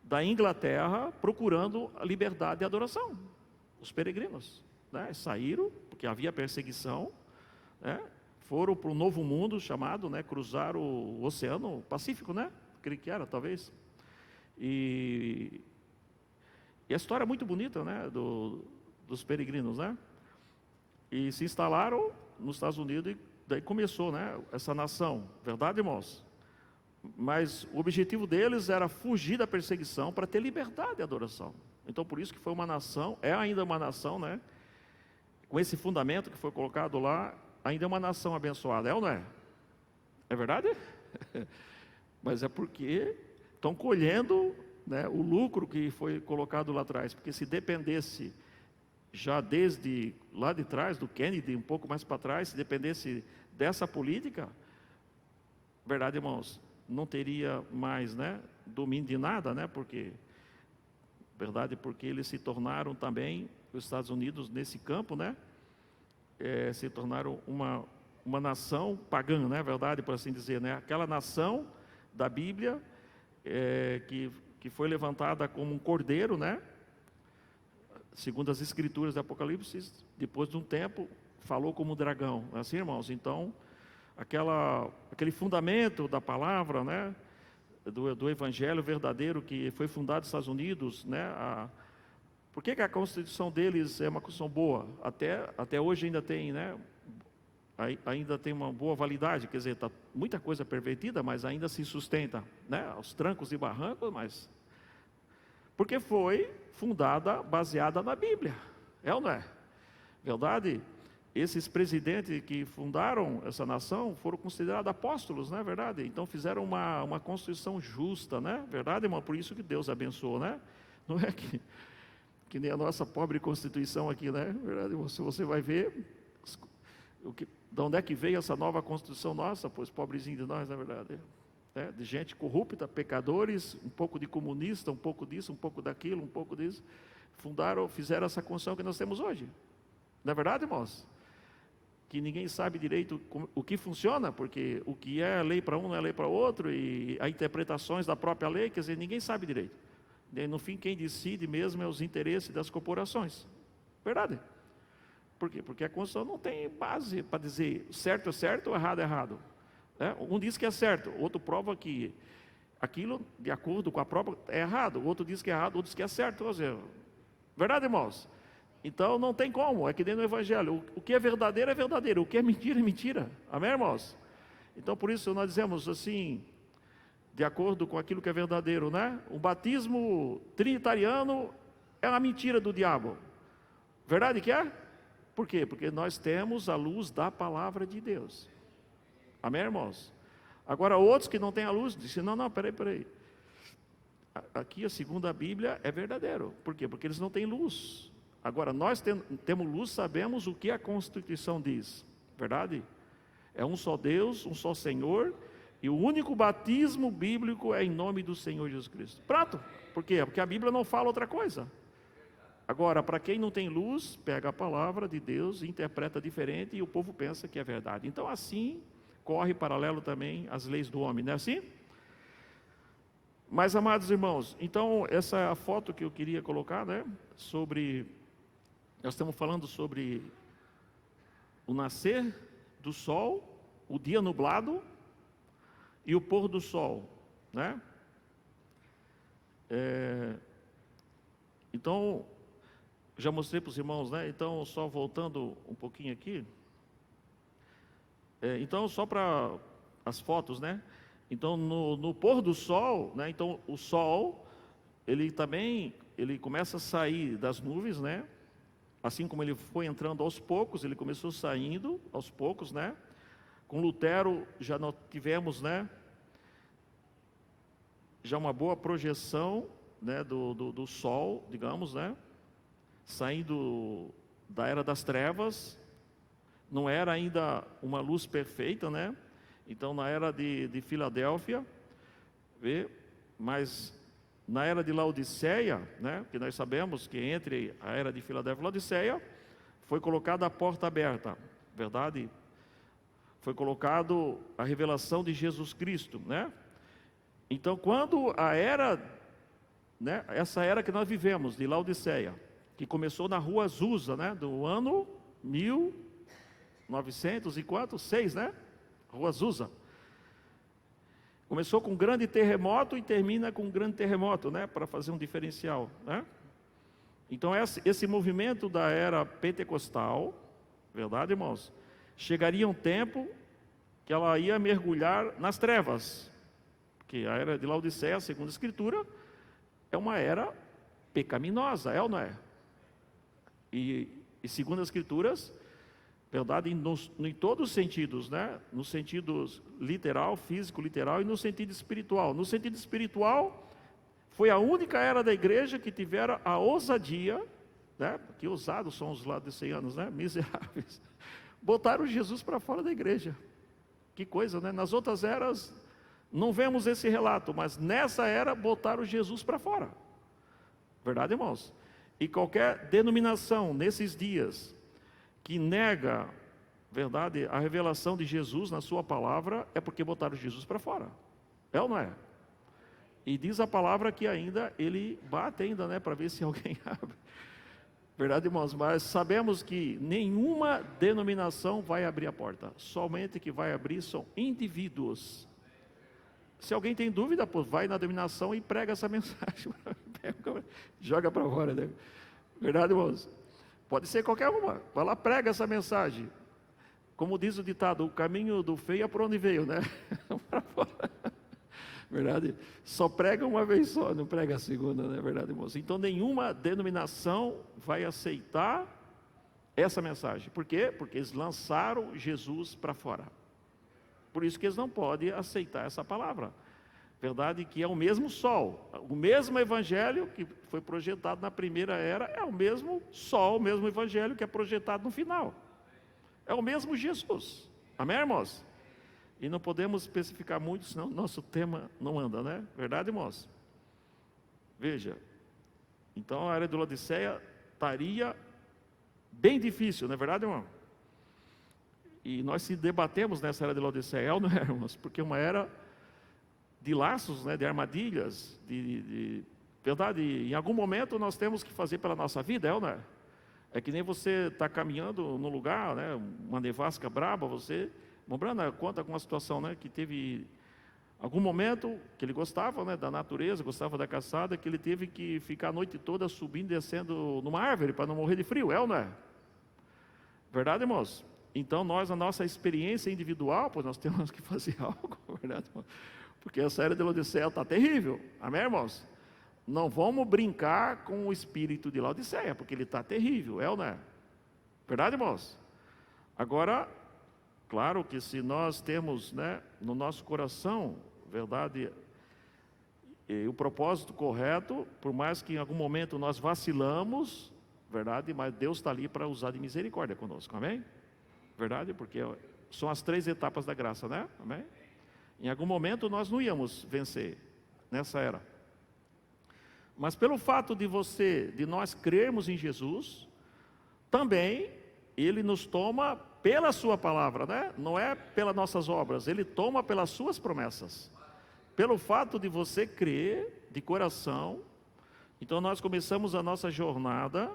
da Inglaterra procurando a liberdade de adoração. Os peregrinos, né? Saíram, porque havia perseguição, né? Foram para o novo mundo chamado, né? Cruzar o Oceano Pacífico, né? Creio que era, talvez. E a história é muito bonita, né? Dos peregrinos, né? E se instalaram nos Estados Unidos e daí começou, né, essa nação. Verdade, irmãos? Mas o objetivo deles era fugir da perseguição para ter liberdade de adoração. Então, por isso que foi uma nação, é ainda uma nação, né? Com esse fundamento que foi colocado lá, ainda é uma nação abençoada. É ou não é? É verdade? Mas é porque estão colhendo, né, o lucro que foi colocado lá atrás. Porque se dependesse já desde lá de trás, do Kennedy, um pouco mais para trás, se dependesse dessa política, verdade, irmãos, não teria mais, né, domínio de nada, né, porque eles se tornaram também, os Estados Unidos, nesse campo, né, se tornaram uma nação pagã, né, verdade, por assim dizer, né, aquela nação da Bíblia, que foi levantada como um cordeiro, né, segundo as escrituras do Apocalipse, depois de um tempo, falou como um dragão. Assim, irmãos? Então, aquele fundamento da palavra, né, do evangelho verdadeiro que foi fundado nos Estados Unidos, né, por que a Constituição deles é uma Constituição boa? Até hoje ainda tem, né, ainda tem uma boa validade, quer dizer, está muita coisa pervertida, mas ainda se sustenta, né, aos trancos e barrancos, mas... Porque foi fundada, baseada na Bíblia. É ou não é? Verdade? Esses presidentes que fundaram essa nação foram considerados apóstolos, não é verdade? Então fizeram uma constituição justa, né? Verdade, irmão? Por isso que Deus abençoou, né? Não é que nem a nossa pobre constituição aqui, né? Verdade, se você vai ver, de onde é que veio essa nova constituição nossa? Pois pobrezinho de nós, na verdade. De gente corrupta, pecadores, um pouco de comunista, um pouco disso, um pouco daquilo, um pouco disso. Fizeram essa Constituição que nós temos hoje. Não é verdade, irmãos? Que ninguém sabe direito o que funciona, porque o que é lei para um não é lei para outro, e as interpretações da própria lei, quer dizer, ninguém sabe direito. E, no fim, quem decide mesmo é os interesses das corporações. Verdade? Por quê? Porque a Constituição não tem base para dizer certo é certo ou errado é errado. Um diz que é certo, outro prova que aquilo, de acordo com a prova, é errado. O outro diz que é errado, outro diz que é certo. Verdade, irmãos? Então não tem como, é que nem no Evangelho. O que é verdadeiro, o que é mentira. Amém, irmãos? Então por isso nós dizemos assim, de acordo com aquilo que é verdadeiro, né? O batismo trinitariano é uma mentira do diabo. Verdade que é? Por quê? Porque nós temos a luz da palavra de Deus. Amém, irmãos? Agora outros que não têm a luz, dizem, não, peraí. Aqui a segunda Bíblia é verdadeiro. Por quê? Porque eles não têm luz. Agora, nós temos luz, sabemos o que a Constituição diz, verdade? É um só Deus, um só Senhor, e o único batismo bíblico é em nome do Senhor Jesus Cristo. Pronto. Por quê? Porque a Bíblia não fala outra coisa. Agora, para quem não tem luz, pega a palavra de Deus, interpreta diferente, e o povo pensa que é verdade. Então, assim, corre paralelo também às leis do homem, não é assim? Mas, amados irmãos, então, essa é a foto que eu queria colocar, né? Nós estamos falando sobre o nascer do sol, o dia nublado e o pôr do sol, né? Então, já mostrei para os irmãos, né? Então, só voltando um pouquinho aqui. Então, só para as fotos, né? Então, no pôr do sol, né? Então, o sol, ele começa a sair das nuvens, né? Assim como ele foi entrando aos poucos, ele começou saindo aos poucos, né? Com Lutero já nós tivemos, né? Já uma boa projeção, né? Do sol, digamos, né? Saindo da era das trevas, não era ainda uma luz perfeita, né? Então na era de Filadélfia, mas na era de Laodiceia, né, que nós sabemos que entre a era de Filadélfia e Laodiceia, foi colocada a porta aberta, verdade? Foi colocado a revelação de Jesus Cristo, né? Então, quando a era, né, essa era que nós vivemos, de Laodiceia, que começou na rua Azusa, né, do ano 1906, né? Rua Azusa. Começou com um grande terremoto e termina com um grande terremoto, né? Para fazer um diferencial, né? Então esse movimento da era pentecostal, verdade, irmãos? Chegaria um tempo que ela ia mergulhar nas trevas. Porque a era de Laodiceia, segundo a Escritura, é uma era pecaminosa, é ou não é? E segundo as Escrituras, verdade, em todos os sentidos, né? No sentido literal, físico, literal, e no sentido espiritual. No sentido espiritual, foi a única era da igreja que tiveram a ousadia, né? Que ousados são os laodiceanos, né? Miseráveis. Botaram Jesus para fora da igreja. Que coisa, né? Nas outras eras, não vemos esse relato, mas nessa era, botaram Jesus para fora. Verdade, irmãos? E qualquer denominação, nesses dias, que nega, verdade, a revelação de Jesus na sua palavra, é porque botaram Jesus para fora. É ou não é? E diz a palavra que ainda ele bate ainda, né, para ver se alguém abre. Verdade, irmãos? Mas sabemos que nenhuma denominação vai abrir a porta. Somente que vai abrir são indivíduos. Se alguém tem dúvida, pô, vai na denominação e prega essa mensagem. Joga para fora, né? Verdade, irmãos? Pode ser qualquer uma. Vai lá, prega essa mensagem. Como diz o ditado, o caminho do feio é por onde veio, né? Verdade? Só prega uma vez só, não prega a segunda, não é verdade, irmãos? Então nenhuma denominação vai aceitar essa mensagem. Por quê? Porque eles lançaram Jesus para fora. Por isso que eles não podem aceitar essa palavra. Verdade que é o mesmo sol, o mesmo evangelho que foi projetado na primeira era, é o mesmo sol, o mesmo evangelho que é projetado no final. É o mesmo Jesus. Amém, irmãos? E não podemos especificar muito, senão nosso tema não anda, né? Verdade, irmãos? Veja, então a era de Laodiceia estaria bem difícil, não é verdade, irmão? E nós se debatemos nessa era de Laodiceia, não é, irmãos? Porque uma era de laços, né, de armadilhas, verdade, em algum momento nós temos que fazer pela nossa vida, não é? É que nem você está caminhando num lugar, né, uma nevasca braba, você... Brana conta com uma situação, né, que teve algum momento que ele gostava, né, da natureza, gostava da caçada, que ele teve que ficar a noite toda subindo e descendo numa árvore para não morrer de frio, não é? Verdade, irmãos? Então nós, a nossa experiência individual, pois nós temos que fazer algo, verdade, irmãos? Porque essa era de Laodiceia está terrível, amém, irmãos? Não vamos brincar com o espírito de Laodiceia, porque ele está terrível, não é? Verdade, irmãos? Agora, claro que se nós temos, né, no nosso coração, verdade, o propósito correto, por mais que em algum momento nós vacilamos, verdade, mas Deus está ali para usar de misericórdia conosco, amém? Verdade, porque são as 3 etapas da graça, né? Amém? Em algum momento nós não íamos vencer nessa era. Mas pelo fato de nós crermos em Jesus, também Ele nos toma pela sua palavra, né? Não é pelas nossas obras, Ele toma pelas suas promessas. Pelo fato de você crer de coração, então nós começamos a nossa jornada,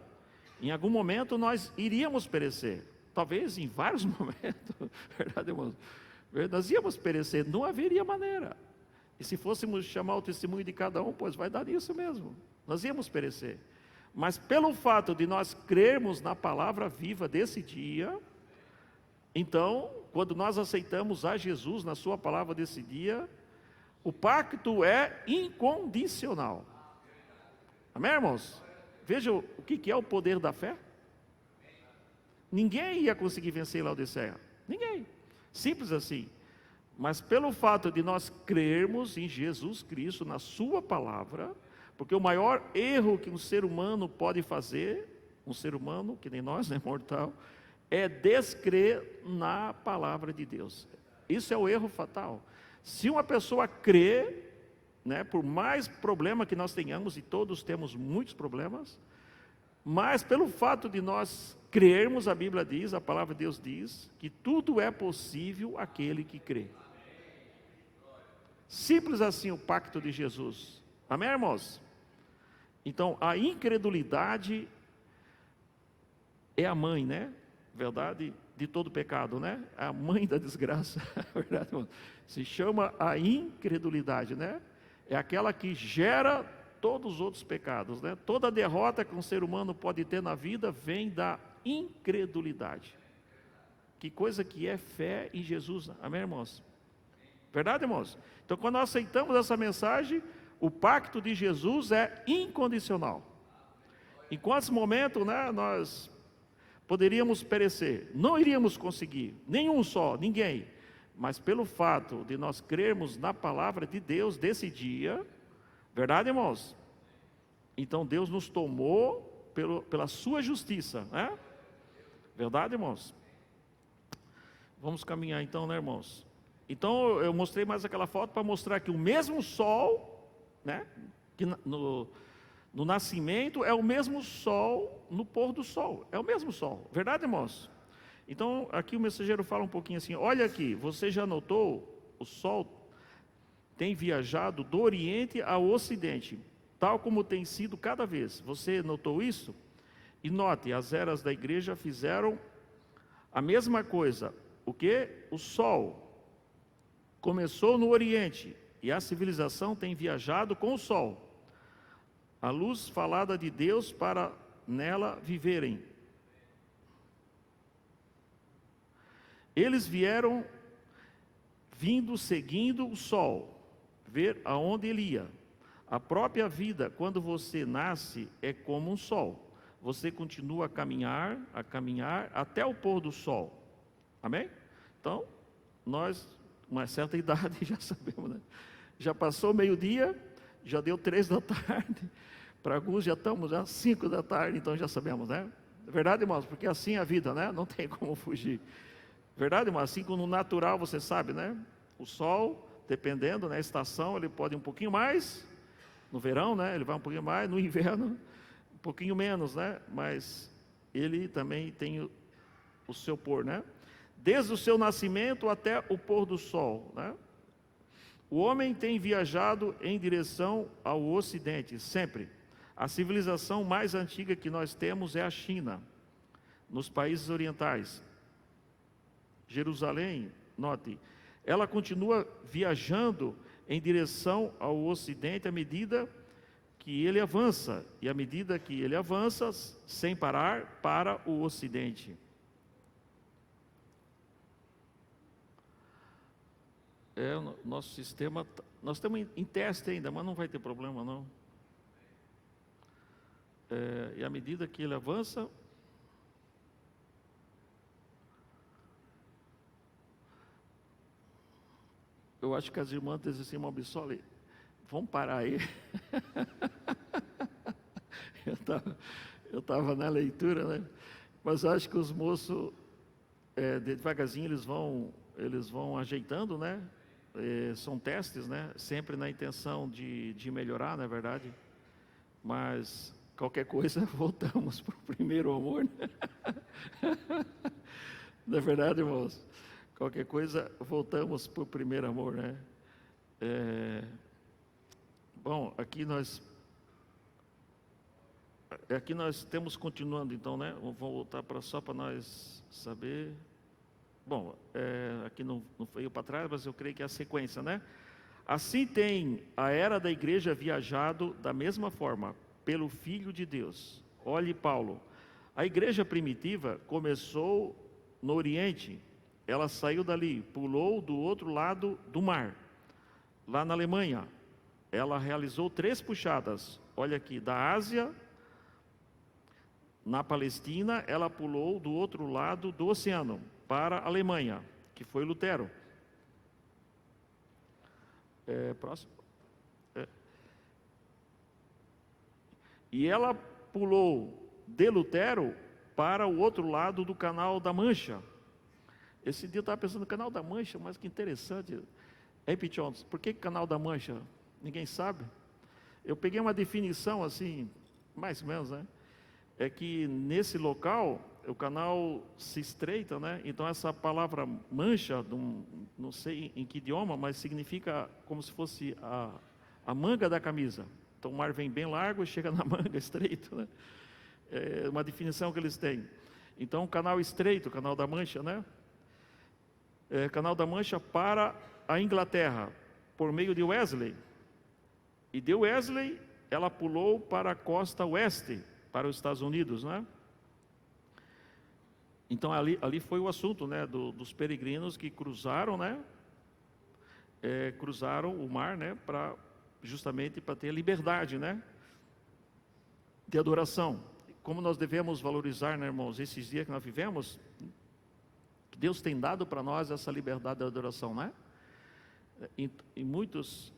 em algum momento nós iríamos perecer. Talvez em vários momentos, verdade, irmãos? Nós íamos perecer, não haveria maneira. E se fôssemos chamar o testemunho de cada um, pois vai dar nisso mesmo. Nós íamos perecer. Mas pelo fato de nós crermos na palavra viva desse dia, então, quando nós aceitamos a Jesus na sua palavra desse dia, o pacto é incondicional. Amém, irmãos? Veja o que é o poder da fé. Ninguém ia conseguir vencer Laodiceia. Ninguém. Simples assim. Mas pelo fato de nós crermos em Jesus Cristo, na sua palavra, porque o maior erro que um ser humano pode fazer, um ser humano, que nem nós, né, mortal, é descrer na palavra de Deus. Isso é o erro fatal. Se uma pessoa crê, né, por mais problema que nós tenhamos, e todos temos muitos problemas, mas pelo fato de nós crermos, a Bíblia diz, a palavra de Deus diz, que tudo é possível àquele que crê. Simples assim o pacto de Jesus. Amém, irmãos? Então, a incredulidade é a mãe, né? Verdade, de todo pecado, né? A mãe da desgraça, verdade, irmão? Se chama a incredulidade, né? É aquela que gera todos os outros pecados, né? Toda derrota que um ser humano pode ter na vida vem da incredulidade. Que coisa que é fé em Jesus, amém, irmãos? Verdade, irmãos? Então, quando nós aceitamos essa mensagem, o pacto de Jesus é incondicional. Em quantos momentos, né, nós poderíamos perecer? Não iríamos conseguir, nenhum só, ninguém. Mas pelo fato de nós crermos na palavra de Deus desse dia, verdade, irmãos? Então Deus nos tomou pela sua justiça, né? Verdade, irmãos? Vamos caminhar então, né, irmãos? Então eu mostrei mais aquela foto para mostrar que o mesmo sol, né, que no nascimento é o mesmo sol no pôr do sol, é o mesmo sol, verdade, irmãos? Então aqui o mensageiro fala um pouquinho assim: olha aqui, você já notou, o sol tem viajado do Oriente ao Ocidente, tal como tem sido cada vez. Você notou isso? E note, as eras da igreja fizeram a mesma coisa. O que? O sol começou no Oriente e a civilização tem viajado com o sol. A luz falada de Deus para nela viverem. Eles vieram vindo seguindo o sol. ver aonde ele ia. A própria vida, quando você nasce, é como um sol. Você continua a caminhar até o pôr do sol. Amém? Então, nós, uma certa idade, já sabemos, né? Já passou meio-dia, já deu 3 da tarde. Para alguns já estamos às 5 da tarde, então já sabemos, né? Verdade, irmãos? Porque assim é a vida, né? Não tem como fugir. Verdade, irmãos? Assim como no natural, você sabe, né? O sol, dependendo, né? A estação, ele pode ir um pouquinho mais. No verão, né? Ele vai um pouquinho mais. No inverno, um pouquinho menos, né? Mas ele também tem o seu pôr, né? Desde o seu nascimento até o pôr do sol, né? O homem tem viajado em direção ao ocidente, sempre. A civilização mais antiga que nós temos é a China, nos países orientais. Jerusalém, note, ela continua viajando em direção ao ocidente à medida que ele avança, e à medida que ele avança, sem parar, para o ocidente. O nosso sistema, nós estamos em teste ainda, mas não vai ter problema não. E à medida que ele avança, eu acho que as irmãs dizem assim, Mobissoli, vamos parar aí. Eu estava na leitura, né? Mas eu acho que os moços, devagarzinho, eles vão ajeitando, né? São testes, né? Sempre na intenção de melhorar, não é verdade? Mas qualquer coisa, voltamos para o primeiro amor, né? Não é verdade, irmãos? Qualquer coisa, voltamos para o primeiro amor, né? Bom, aqui nós temos continuando, então, né? Vamos voltar só para nós saber. Bom, aqui não veio para trás, mas eu creio que é a sequência, né? Assim tem a era da igreja viajado da mesma forma, pelo Filho de Deus. Olhe Paulo, a igreja primitiva começou no Oriente, ela saiu dali, pulou do outro lado do mar, lá na Alemanha, ela realizou 3 puxadas, olha aqui, da Ásia, na Palestina, ela pulou do outro lado do oceano, para a Alemanha, que foi Lutero. Próximo. E ela pulou de Lutero para o outro lado do Canal da Mancha. Esse dia eu estava pensando no Canal da Mancha, mas que interessante. Pichons, por que Canal da Mancha? Ninguém sabe. Eu peguei uma definição assim, mais ou menos, né? É que nesse local o canal se estreita, né? Então essa palavra mancha, não sei em que idioma, mas significa como se fosse a manga da camisa. Então o mar vem bem largo e chega na manga estreito, né? É uma definição que eles têm. Então o canal estreito, o Canal da Mancha, né? Canal da Mancha para a Inglaterra, por meio de Wesley. E de Wesley, ela pulou para a costa oeste, para os Estados Unidos, né? Então ali foi o assunto, né, dos peregrinos que cruzaram, né? Cruzaram o mar, né, justamente para ter liberdade, né, de adoração. Como nós devemos valorizar, né, irmãos, esses dias que nós vivemos, que Deus tem dado para nós essa liberdade de adoração, né? Em muitas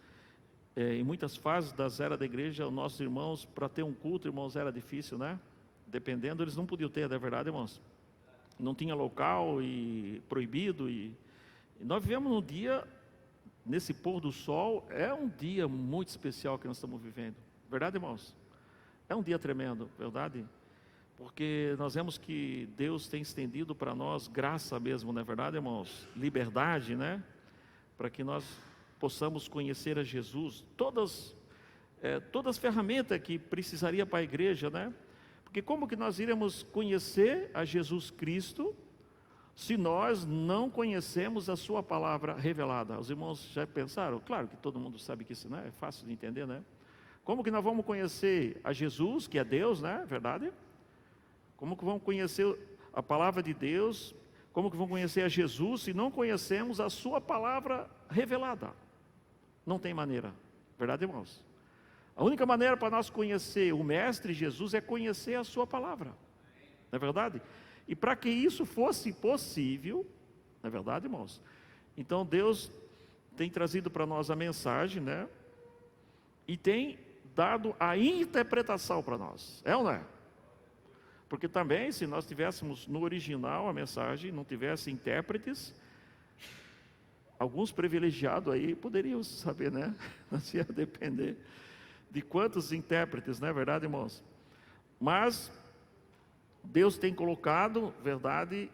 fases das eras da igreja, os nossos irmãos, para ter um culto, irmãos, era difícil, né? Dependendo, eles não podiam ter, não é verdade, irmãos? Não tinha local e proibido. E nós vivemos num dia, nesse pôr do sol, é um dia muito especial que nós estamos vivendo. Verdade, irmãos? É um dia tremendo, verdade? Porque nós vemos que Deus tem estendido para nós graça mesmo, não é verdade, irmãos? Liberdade, né? Para que nós possamos conhecer a Jesus. Todas as ferramentas que precisaria para a igreja, né? Porque como que nós iremos conhecer a Jesus Cristo se nós não conhecemos a sua palavra revelada? Os irmãos já pensaram? Claro que todo mundo sabe que isso, né, é fácil de entender, né? Como que nós vamos conhecer a Jesus, que é Deus, né? Verdade? Como que vamos conhecer a palavra de Deus? Como que vamos conhecer a Jesus se não conhecemos a sua palavra revelada? Não tem maneira. Verdade, irmãos? A única maneira para nós conhecer o Mestre Jesus é conhecer a sua palavra. Não é verdade? E para que isso fosse possível, não é verdade, irmãos? Então Deus tem trazido para nós a mensagem, né? E tem dado a interpretação para nós. É ou não é? Porque também, se nós tivéssemos no original a mensagem, não tivesse intérpretes, alguns privilegiados aí poderiam saber, né? Nós ia depender de quantos intérpretes, não é verdade, irmãos? Mas Deus tem colocado, verdade,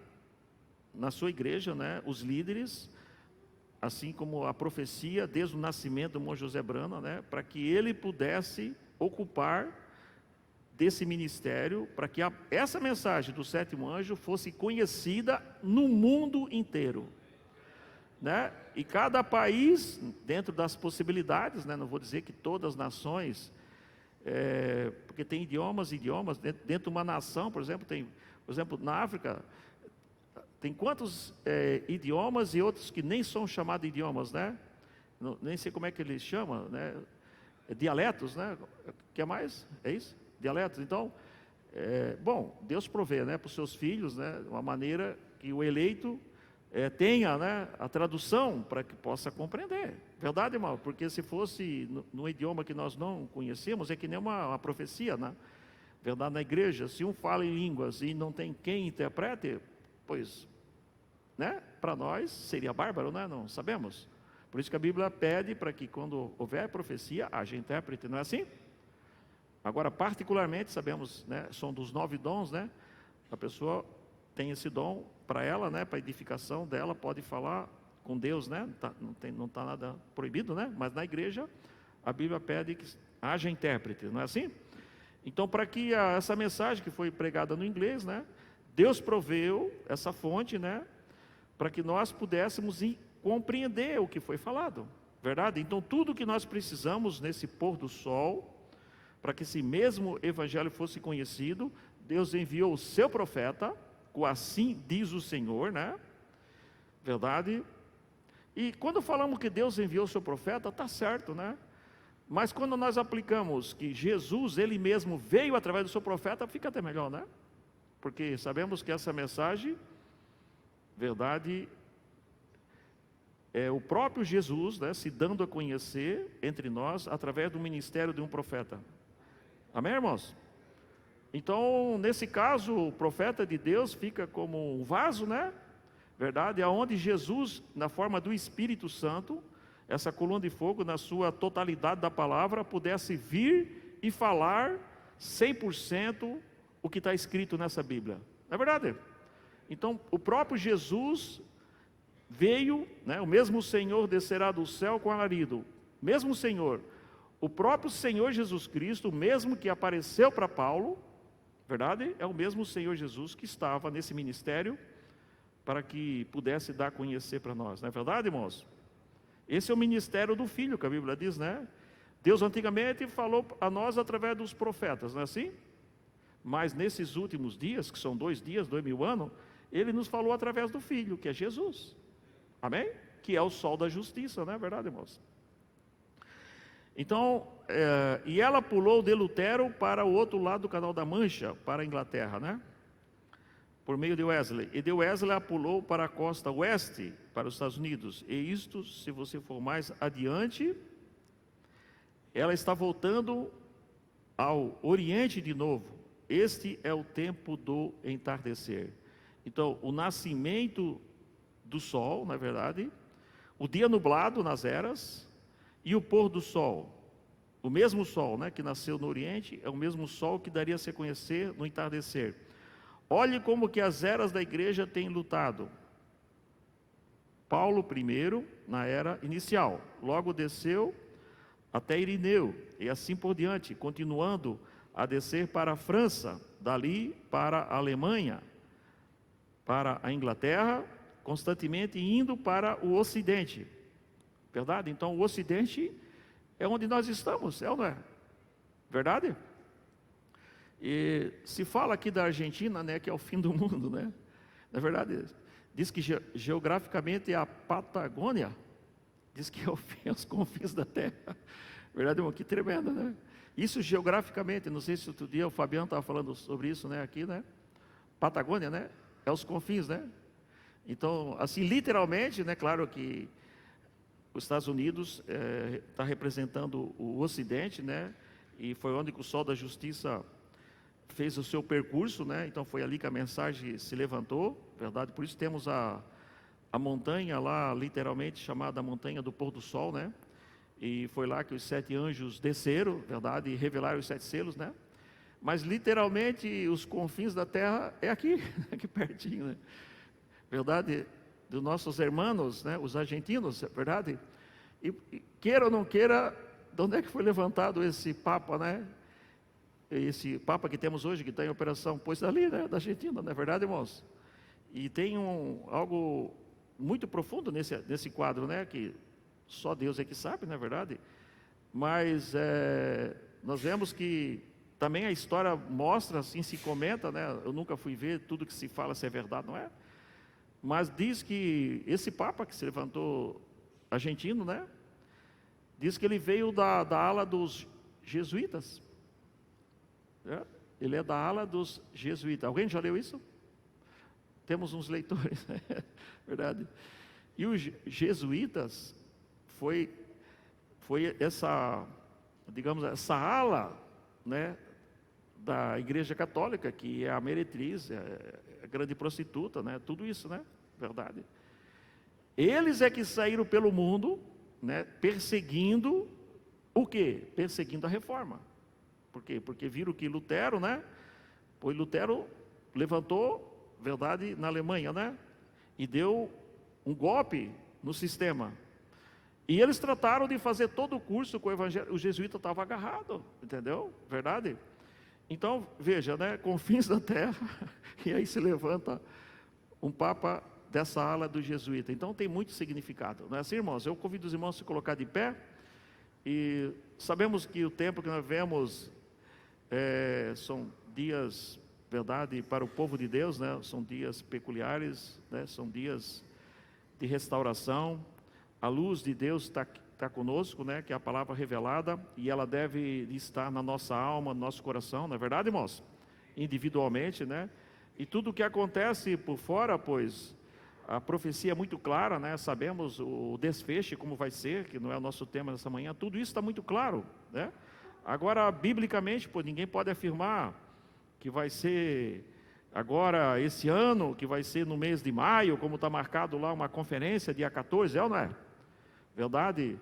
na sua igreja, né? Os líderes, assim como a profecia, desde o nascimento do irmão José Brana, né? Para que ele pudesse ocupar desse ministério, para que essa mensagem do sétimo anjo fosse conhecida no mundo inteiro, né? E cada país, dentro das possibilidades, né? Não vou dizer que todas as nações, porque tem idiomas, dentro de uma nação, por exemplo, na África, tem quantos idiomas e outros que nem são chamados de idiomas, né? Nem sei como é que eles chamam, né? Dialetos, né? Quer mais? É isso? Dialetos. Então, bom, Deus provê, né, para os seus filhos, né, uma maneira que o eleito tenha, né, a tradução para que possa compreender. Verdade, irmão? Porque se fosse no idioma que nós não conhecemos, é que nem uma profecia, né? Verdade, na igreja, se um fala em línguas e não tem quem interprete, pois, né, para nós seria bárbaro, né? Não sabemos. Por isso que a Bíblia pede para que quando houver profecia, haja intérprete, não é assim? Agora, particularmente, sabemos, né, são dos 9 dons, né? A pessoa tem esse dom para ela, né, para a edificação dela, pode falar com Deus, né? Não está nada proibido, né? Mas na igreja, a Bíblia pede que haja intérprete, não é assim? Então, para que essa mensagem que foi pregada no inglês, né? Deus proveu essa fonte, né? Para que nós pudéssemos compreender o que foi falado, verdade? Então, tudo que nós precisamos nesse pôr do sol, para que esse mesmo evangelho fosse conhecido, Deus enviou o seu profeta, com assim diz o Senhor, né? Verdade? E quando falamos que Deus enviou o seu profeta, está certo, né? Mas quando nós aplicamos que Jesus, ele mesmo veio através do seu profeta, fica até melhor, né? Porque sabemos que essa mensagem, verdade, é o próprio Jesus, né, se dando a conhecer entre nós através do ministério de um profeta. Amém, irmãos? Então, nesse caso, o profeta de Deus fica como um vaso, né? Verdade? Aonde Jesus, na forma do Espírito Santo, essa coluna de fogo, na sua totalidade da palavra, pudesse vir e falar 100% o que está escrito nessa Bíblia. Não é verdade? Então, o próprio Jesus veio, né? O mesmo Senhor descerá do céu com alarido. Mesmo Senhor. O próprio Senhor Jesus Cristo, o mesmo que apareceu para Paulo, verdade? É o mesmo Senhor Jesus que estava nesse ministério para que pudesse dar a conhecer para nós, não é verdade, irmãos? Esse é o ministério do Filho, que a Bíblia diz, né? Deus antigamente falou a nós através dos profetas, não é assim? Mas nesses últimos dias, que são 2 dias, 2000 anos, Ele nos falou através do Filho, que é Jesus. Amém? Que é o sol da justiça, não é verdade, irmãos? Então, e ela pulou de Lutero para o outro lado do Canal da Mancha, para a Inglaterra, né? Por meio de Wesley. E de Wesley ela pulou para a costa oeste, para os Estados Unidos. E isto, se você for mais adiante, ela está voltando ao Oriente de novo. Este é o tempo do entardecer. Então, o nascimento do sol, na verdade, o dia nublado nas eras, e o pôr do sol, o mesmo sol, né, que nasceu no Oriente, é o mesmo sol que daria a se conhecer no entardecer. Olhe como que as eras da igreja têm lutado. Paulo primeiro, na era inicial, logo desceu até Irineu, e assim por diante, continuando a descer para a França, dali para a Alemanha, para a Inglaterra, constantemente indo para o Ocidente. Verdade? Então o Ocidente é onde nós estamos, é ou não é? Verdade? E se fala aqui da Argentina, né, que é o fim do mundo, né? Na verdade, diz que geograficamente é a Patagônia, Diz que é os confins da terra. Verdade, irmão? Que tremendo, né? Isso geograficamente, não sei se outro dia o Fabiano estava falando sobre isso, né? Aqui, né? Patagônia, né? É os confins, né? Então, assim, literalmente, né? Claro que os Estados Unidos está representando o Ocidente, né? E foi onde que o Sol da Justiça fez o seu percurso, né? Então foi ali que a mensagem se levantou, verdade? Por isso temos a montanha lá, literalmente chamada Montanha do Pôr do Sol, né? E foi lá que os 7 anjos desceram, verdade? E revelaram os 7 selos, né? Mas literalmente os confins da terra é aqui, aqui pertinho, né? Verdade? Dos nossos irmãos, né? Os argentinos, verdade? E queira ou não queira, de onde é que foi levantado esse Papa, né? Esse Papa que temos hoje, que está em operação, pois dali, né? Da Argentina, não é verdade, irmãos? E tem algo muito profundo nesse quadro, né? Que só Deus é que sabe, não é verdade? Mas nós vemos que também a história mostra, assim, se comenta, né? Eu nunca fui ver tudo que se fala se é verdade, não é? Mas diz que esse Papa que se levantou argentino, né? Diz que ele veio da ala dos jesuítas. Né? Ele é da ala dos jesuítas. Alguém já leu isso? Temos uns leitores, né? Verdade. E os jesuítas foi essa, digamos, essa ala, né, da Igreja Católica, que é a meretriz, a grande prostituta, né, tudo isso, né, verdade. Eles é que saíram pelo mundo, né, perseguindo o quê? Perseguindo a reforma. Por quê? Porque viram que Lutero, né, pois Lutero levantou, verdade, na Alemanha, né, e deu um golpe no sistema. E eles trataram de fazer todo o curso com o evangelho. O jesuíta estava agarrado, entendeu? Verdade? Então, veja, né? Confins da terra, e aí se levanta um Papa dessa ala do jesuíta. Então, tem muito significado. Não é assim, irmãos? Eu convido os irmãos a se colocar de pé. E sabemos que o tempo que nós vemos são dias, verdade, para o povo de Deus, né? São dias peculiares, né? São dias de restauração. A luz de Deus está conosco, né? Que é a palavra revelada, e ela deve estar na nossa alma, no nosso coração, não é verdade, irmãos? Individualmente, né? E tudo o que acontece por fora, pois a profecia é muito clara, né? Sabemos o desfecho, como vai ser, que não é o nosso tema nessa manhã, tudo isso está muito claro, né? Agora, biblicamente, pois ninguém pode afirmar que vai ser agora, esse ano, que vai ser no mês de maio, como está marcado lá uma conferência, dia 14, ou não é? Verdade,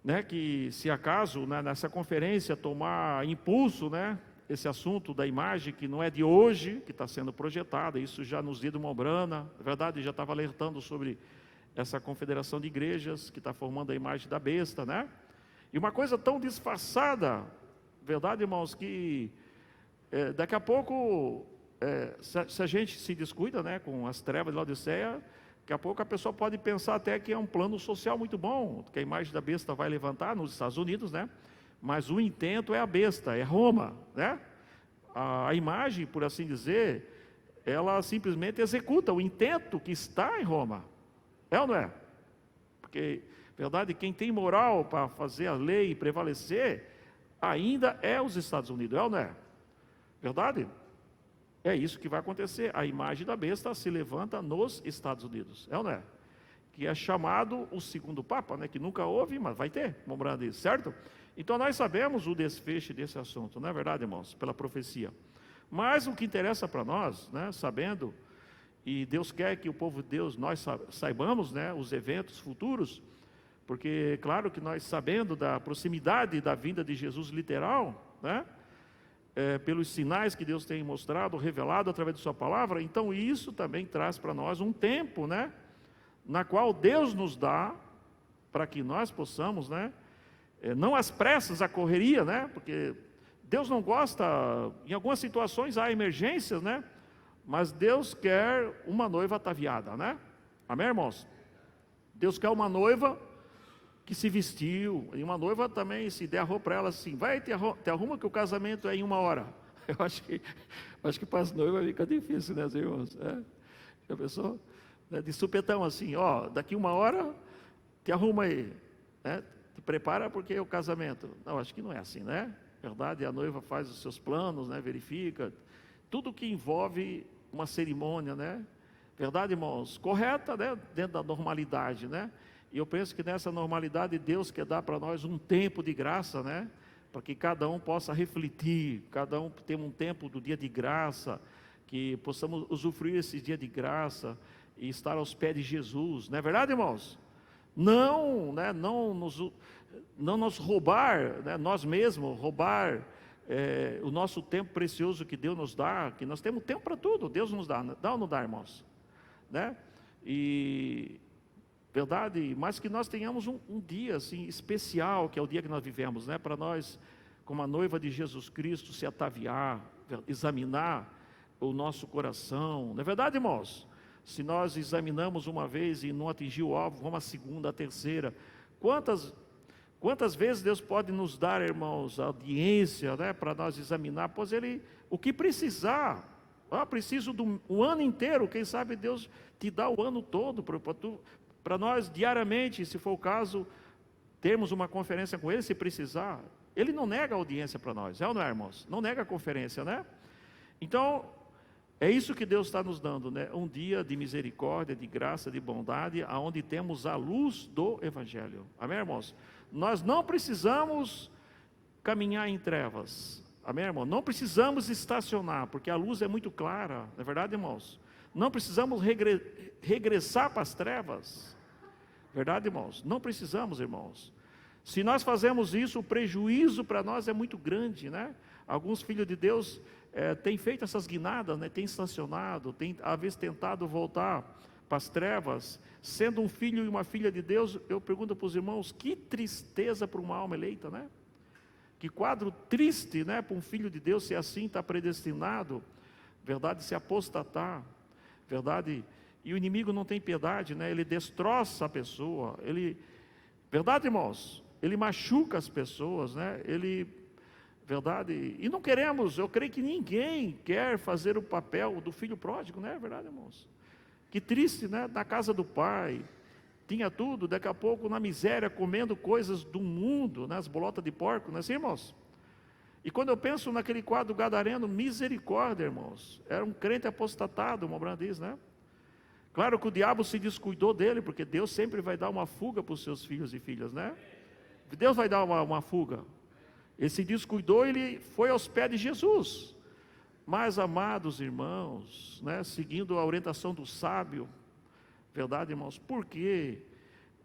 né, que se acaso, né, nessa conferência tomar impulso, né, esse assunto da imagem que não é de hoje, que está sendo projetada, isso já nos dias de Mombrana, verdade, já estava alertando sobre essa confederação de igrejas que está formando a imagem da besta, né? E uma coisa tão disfarçada, verdade, irmãos, que daqui a pouco, se a gente se descuida, né, com as trevas de Laodiceia, daqui a pouco a pessoa pode pensar até que é um plano social muito bom, que a imagem da besta vai levantar nos Estados Unidos, né? Mas o intento é a besta, é Roma, né? A imagem, por assim dizer, ela simplesmente executa o intento que está em Roma. É ou não é? Porque, verdade, quem tem moral para fazer a lei prevalecer, ainda é os Estados Unidos, é ou não é? Verdade? É isso que vai acontecer. A imagem da besta se levanta nos Estados Unidos. É ou não é? Que é chamado o segundo Papa, né? Que nunca houve, mas vai ter, lembrando isso, certo? Então nós sabemos o desfecho desse assunto, não é verdade, irmãos? Pela profecia. Mas o que interessa para nós, né? Sabendo, e Deus quer que o povo de Deus, nós saibamos, né? Os eventos futuros, porque claro que nós sabendo da proximidade da vinda de Jesus literal, né? Pelos sinais que Deus tem mostrado, revelado através de sua palavra, então isso também traz para nós um tempo, né, na qual Deus nos dá, para que nós possamos, né, não às pressas, a correria, né, porque Deus não gosta, em algumas situações há emergências, né, mas Deus quer uma noiva ataviada, né, amém, irmãos? Deus quer uma noiva que se vestiu, e uma noiva também, se der a roupa para ela assim, vai, te arruma que o casamento é em 1 hora. Eu acho que para as noivas fica difícil, né, irmãos? Já pensou? De supetão assim, ó, daqui 1 hora, te arruma aí, né? Te prepara porque é o casamento. Não, acho que não é assim, né? Verdade, a noiva faz os seus planos, né? Verifica tudo que envolve uma cerimônia, né? Verdade, irmãos? Correta, né? Dentro da normalidade, né? E eu penso que nessa normalidade Deus quer dar para nós um tempo de graça, né? Para que cada um possa refletir, cada um tenha um tempo do dia de graça, que possamos usufruir esse dia de graça e estar aos pés de Jesus, não é verdade, irmãos? Não, né? Não nos roubar, né? Nós mesmos roubar o nosso tempo precioso que Deus nos dá, que nós temos tempo para tudo, Deus nos dá ou não dá, irmãos? Né? E verdade, mas que nós tenhamos um dia assim especial, que é o dia que nós vivemos, né? Para nós, como a noiva de Jesus Cristo, se ataviar, examinar o nosso coração, não é verdade, irmãos? Se nós examinamos uma vez e não atingiu o alvo, vamos a segunda, a terceira. Quantas vezes Deus pode nos dar, irmãos, audiência, né? Para nós examinar, pois Ele, o que precisar. Preciso do ano inteiro, quem sabe Deus te dá o ano todo para nós diariamente, se for o caso, termos uma conferência com Ele, se precisar. Ele não nega a audiência para nós, é ou não é, irmãos? Não nega a conferência, né? Então, é isso que Deus está nos dando, né? Um dia de misericórdia, de graça, de bondade, aonde temos a luz do Evangelho. Amém, irmãos? Nós não precisamos caminhar em trevas. Amém, irmão? Não precisamos estacionar, porque a luz é muito clara, não é verdade, irmãos? Não precisamos regressar para as trevas, verdade, irmãos? Não precisamos, irmãs. Se nós fazemos isso, o prejuízo para nós é muito grande, né? Alguns filhos de Deus têm feito essas guinadas, né? Têm estacionado, têm às vezes tentado voltar para as trevas. Sendo um filho e uma filha de Deus, eu pergunto para os irmãos, que tristeza para uma alma eleita, né? Que quadro triste, né, para um filho de Deus, se assim está predestinado, verdade, se apostatar, verdade, e o inimigo não tem piedade, né, ele destroça a pessoa, verdade, irmãos, ele machuca as pessoas, né, verdade, e não queremos, eu creio que ninguém quer fazer o papel do filho pródigo, né, verdade, irmãos? Que triste, né, na casa do pai, tinha tudo, daqui a pouco na miséria, comendo coisas do mundo, né, as bolotas de porco, não é assim, irmãos? E quando eu penso naquele quadro gadareno, misericórdia, irmãos, era um crente apostatado, o Mobrand diz, né? Claro que o diabo se descuidou dele, porque Deus sempre vai dar uma fuga para os seus filhos e filhas, né? Deus vai dar uma fuga. Ele se descuidou, ele foi aos pés de Jesus. Mas, amados irmãos, né, seguindo a orientação do sábio, verdade, irmãos? Por que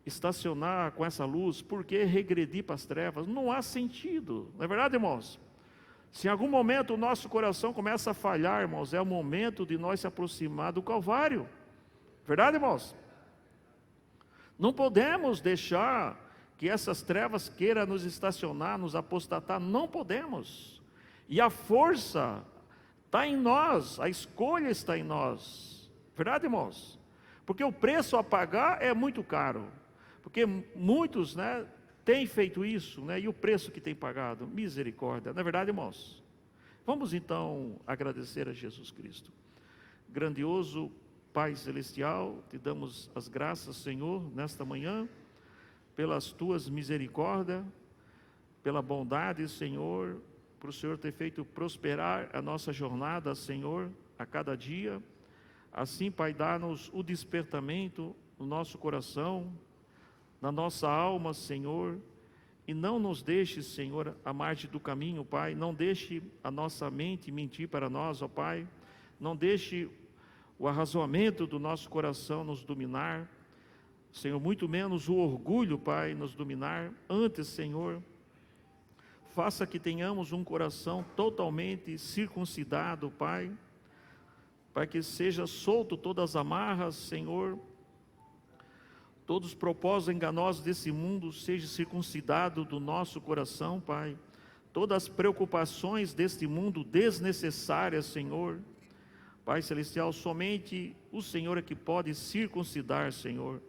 estacionar com essa luz? Por que regredir para as trevas? Não há sentido, não é verdade, irmãos? Se em algum momento o nosso coração começa a falhar, irmãos, é o momento de nós se aproximar do Calvário, verdade, irmãos? Não podemos deixar que essas trevas queiram nos estacionar, nos apostatar, não podemos. E a força está em nós, a escolha está em nós, verdade, irmãos? Porque o preço a pagar é muito caro, porque muitos, né, têm feito isso, né, e o preço que têm pagado, misericórdia, não é verdade, irmãos? Vamos então agradecer a Jesus Cristo. Grandioso Pai Celestial, te damos as graças, Senhor, nesta manhã, pelas tuas misericórdias, pela bondade, Senhor, por o Senhor ter feito prosperar a nossa jornada, Senhor, a cada dia. Assim, Pai, dá-nos o despertamento no nosso coração, na nossa alma, Senhor, e não nos deixe, Senhor, à margem do caminho, Pai, não deixe a nossa mente mentir para nós, ó Pai, não deixe o arrazoamento do nosso coração nos dominar, Senhor, muito menos o orgulho, Pai, nos dominar. Antes, Senhor, faça que tenhamos um coração totalmente circuncidado, Pai, para que seja solto todas as amarras, Senhor, todos os propósitos enganosos desse mundo, seja circuncidado do nosso coração, Pai, todas as preocupações deste mundo desnecessárias, Senhor, Pai Celestial, somente o Senhor é que pode circuncidar, Senhor.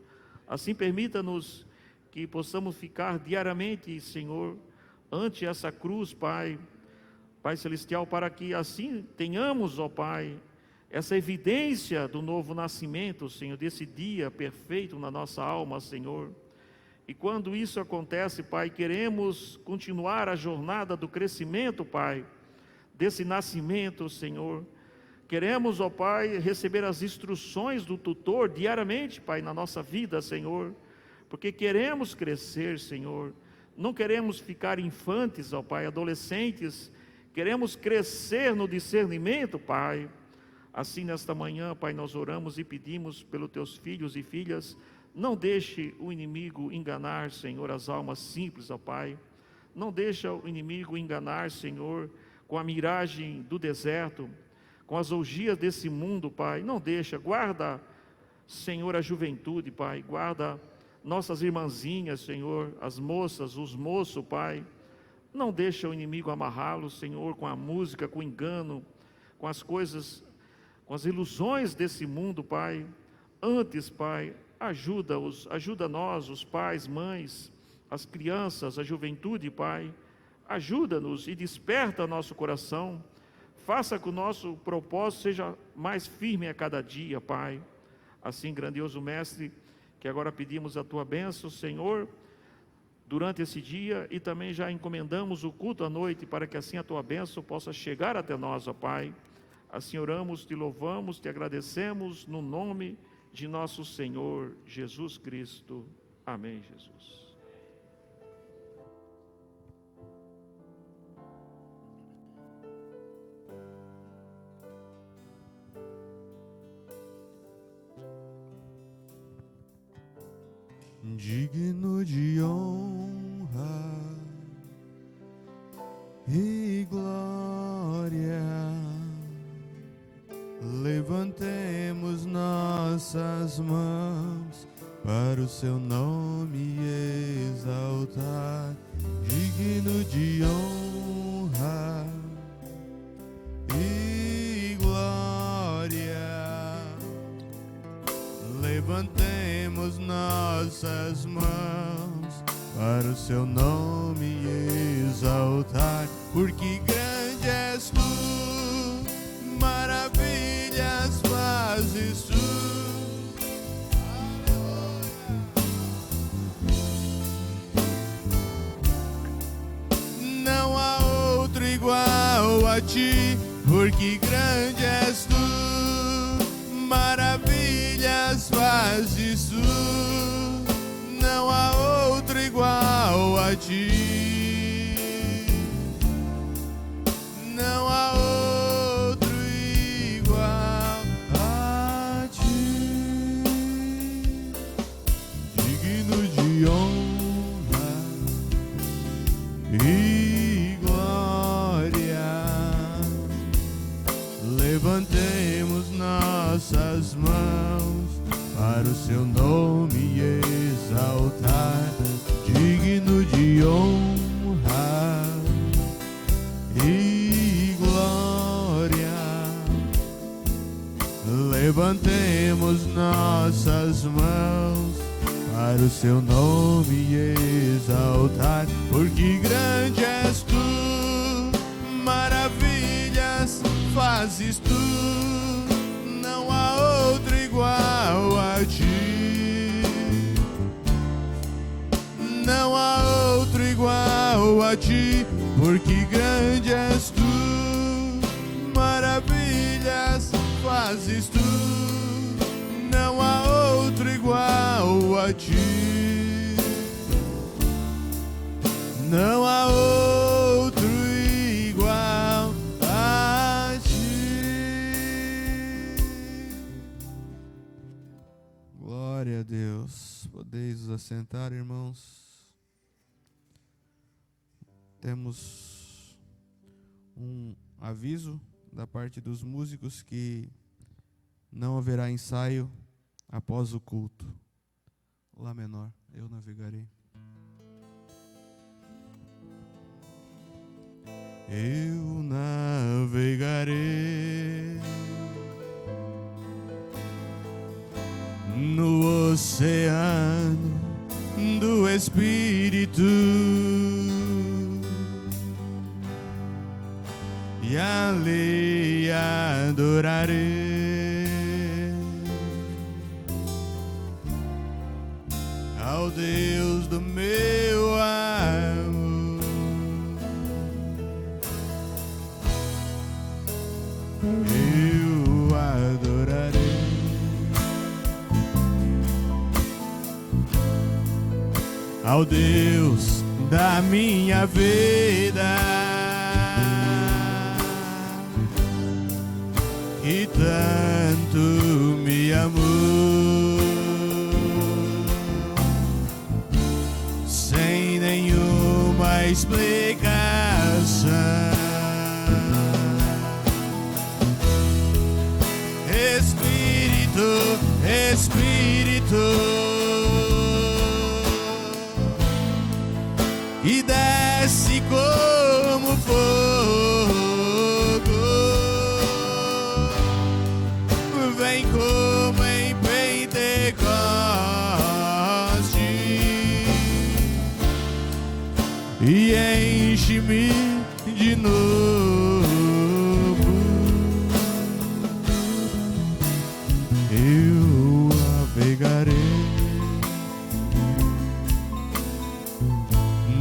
Assim permita-nos que possamos ficar diariamente, Senhor, ante essa cruz, Pai, Pai Celestial, para que assim tenhamos, ó Pai, essa evidência do novo nascimento, Senhor, desse dia perfeito na nossa alma, Senhor, E quando isso acontece, Pai, queremos continuar a jornada do crescimento, Pai, desse nascimento, Senhor. Queremos, ó Pai, receber as instruções do tutor diariamente, Pai, na nossa vida, Senhor, porque queremos crescer, Senhor. Não queremos ficar infantes, ó Pai, adolescentes. Queremos crescer no discernimento, Pai. Assim, nesta manhã, Pai, nós oramos e pedimos pelos teus filhos e filhas. Não deixe o inimigo enganar, Senhor, as almas simples, ó Pai. Não deixe o inimigo enganar, Senhor, com a miragem do deserto, com as orgias desse mundo, Pai. Não deixa, guarda, Senhor, a juventude, Pai. Guarda nossas irmãzinhas, Senhor, as moças, os moços, Pai. Não deixa o inimigo amarrá-los, Senhor, com a música, com o engano, com as coisas, com as ilusões desse mundo, Pai. Antes, Pai, ajuda-os, ajuda nós, os pais, mães, as crianças, a juventude, Pai. Ajuda-nos e desperta nosso coração. Faça que o nosso propósito seja mais firme a cada dia, Pai. Assim, grandioso Mestre, que agora pedimos a Tua bênção, Senhor, durante esse dia, e também já encomendamos o culto à noite, para que assim a Tua bênção possa chegar até nós, ó Pai. Assim oramos, Te louvamos, Te agradecemos, no nome de nosso Senhor Jesus Cristo. Amém, Jesus. Digno de honra e glória, levantemos nossas mãos para o seu nome exaltar. Digno de honra e glória, levantemos nossas mãos para o seu nome exaltar, porque grande és tu, maravilhas fazes tu. Não há outro igual a ti, porque grande és tu, maravilhas fazes tu. Não há outro igual a ti. Não há outro igual a ti. Digno de honra e glória, levantemos nossas mãos para o seu nome exaltar. Digno de honra e glória, levantemos nossas mãos para o seu nome exaltar, porque grande és tu, maravilhas fazes tu. Não há outro igual a ti. Não há outro igual a ti, porque grande és tu, maravilhas fazes tu. Não há outro igual a ti. Não há outro igual a ti. Glória a Deus. Podeis vos assentar, irmãos. Temos um aviso da parte dos músicos que não haverá ensaio após o culto. Lá menor, eu navegarei. Eu navegarei no oceano do Espírito e ali adorarei ao Deus do eu adorarei. Ao Deus da minha vida, que tanto me amou, sem nenhuma explicação. Espírito, Espírito, e desce como fogo, vem como em Pentecoste e enche-me de novo. Eu navegarei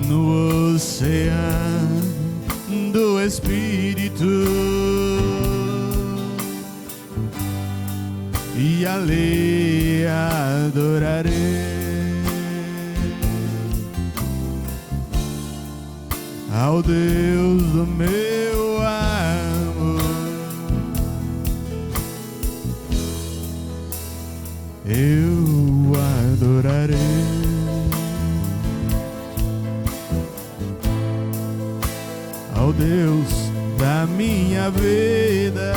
no oceano do Espírito e ali adorarei ao Deus do meu amor. Eu adorarei ao Deus da minha vida,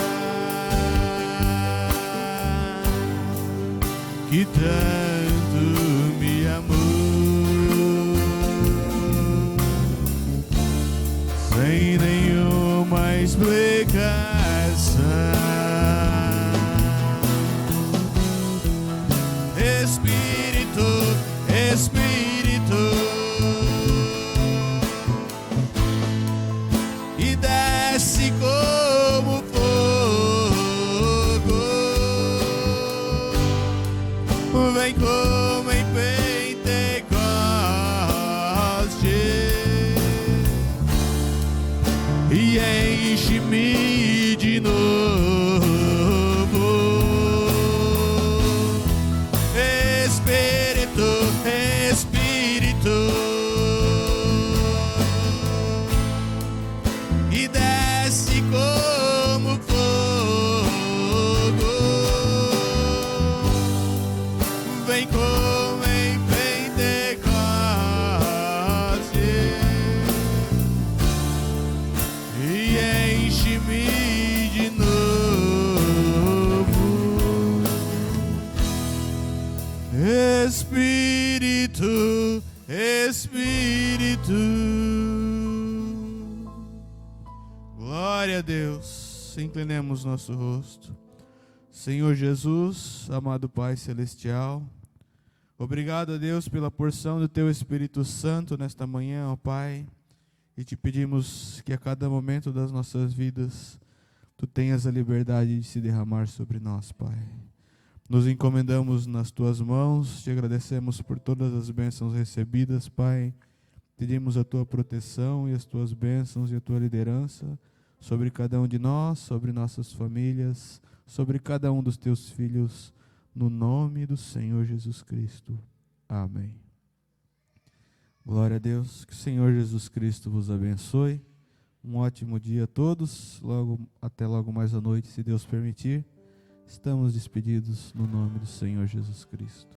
que tanto me amou, sem nenhuma explicação. Espírito, Espírito, e desce como fogo, vem como em Pentecoste e enche-me de novo. Espírito, Espírito, e desce como fogo, vem como em Pentecoste e enche-me de novo. Espírito, Espírito. Glória a Deus. Inclinemos nosso rosto. Senhor Jesus, amado Pai Celestial, obrigado a Deus pela porção do Teu Espírito Santo nesta manhã, ó Pai, e te pedimos que a cada momento das nossas vidas Tu tenhas a liberdade de se derramar sobre nós, Pai. Nos encomendamos nas Tuas mãos, te agradecemos por todas as bênçãos recebidas, Pai. Pedimos a Tua proteção e as Tuas bênçãos e a Tua liderança sobre cada um de nós, sobre nossas famílias, sobre cada um dos Teus filhos, no nome do Senhor Jesus Cristo. Amém. Glória a Deus, que o Senhor Jesus Cristo vos abençoe. Um ótimo dia a todos, até logo mais à noite, se Deus permitir. Estamos despedidos no nome do Senhor Jesus Cristo.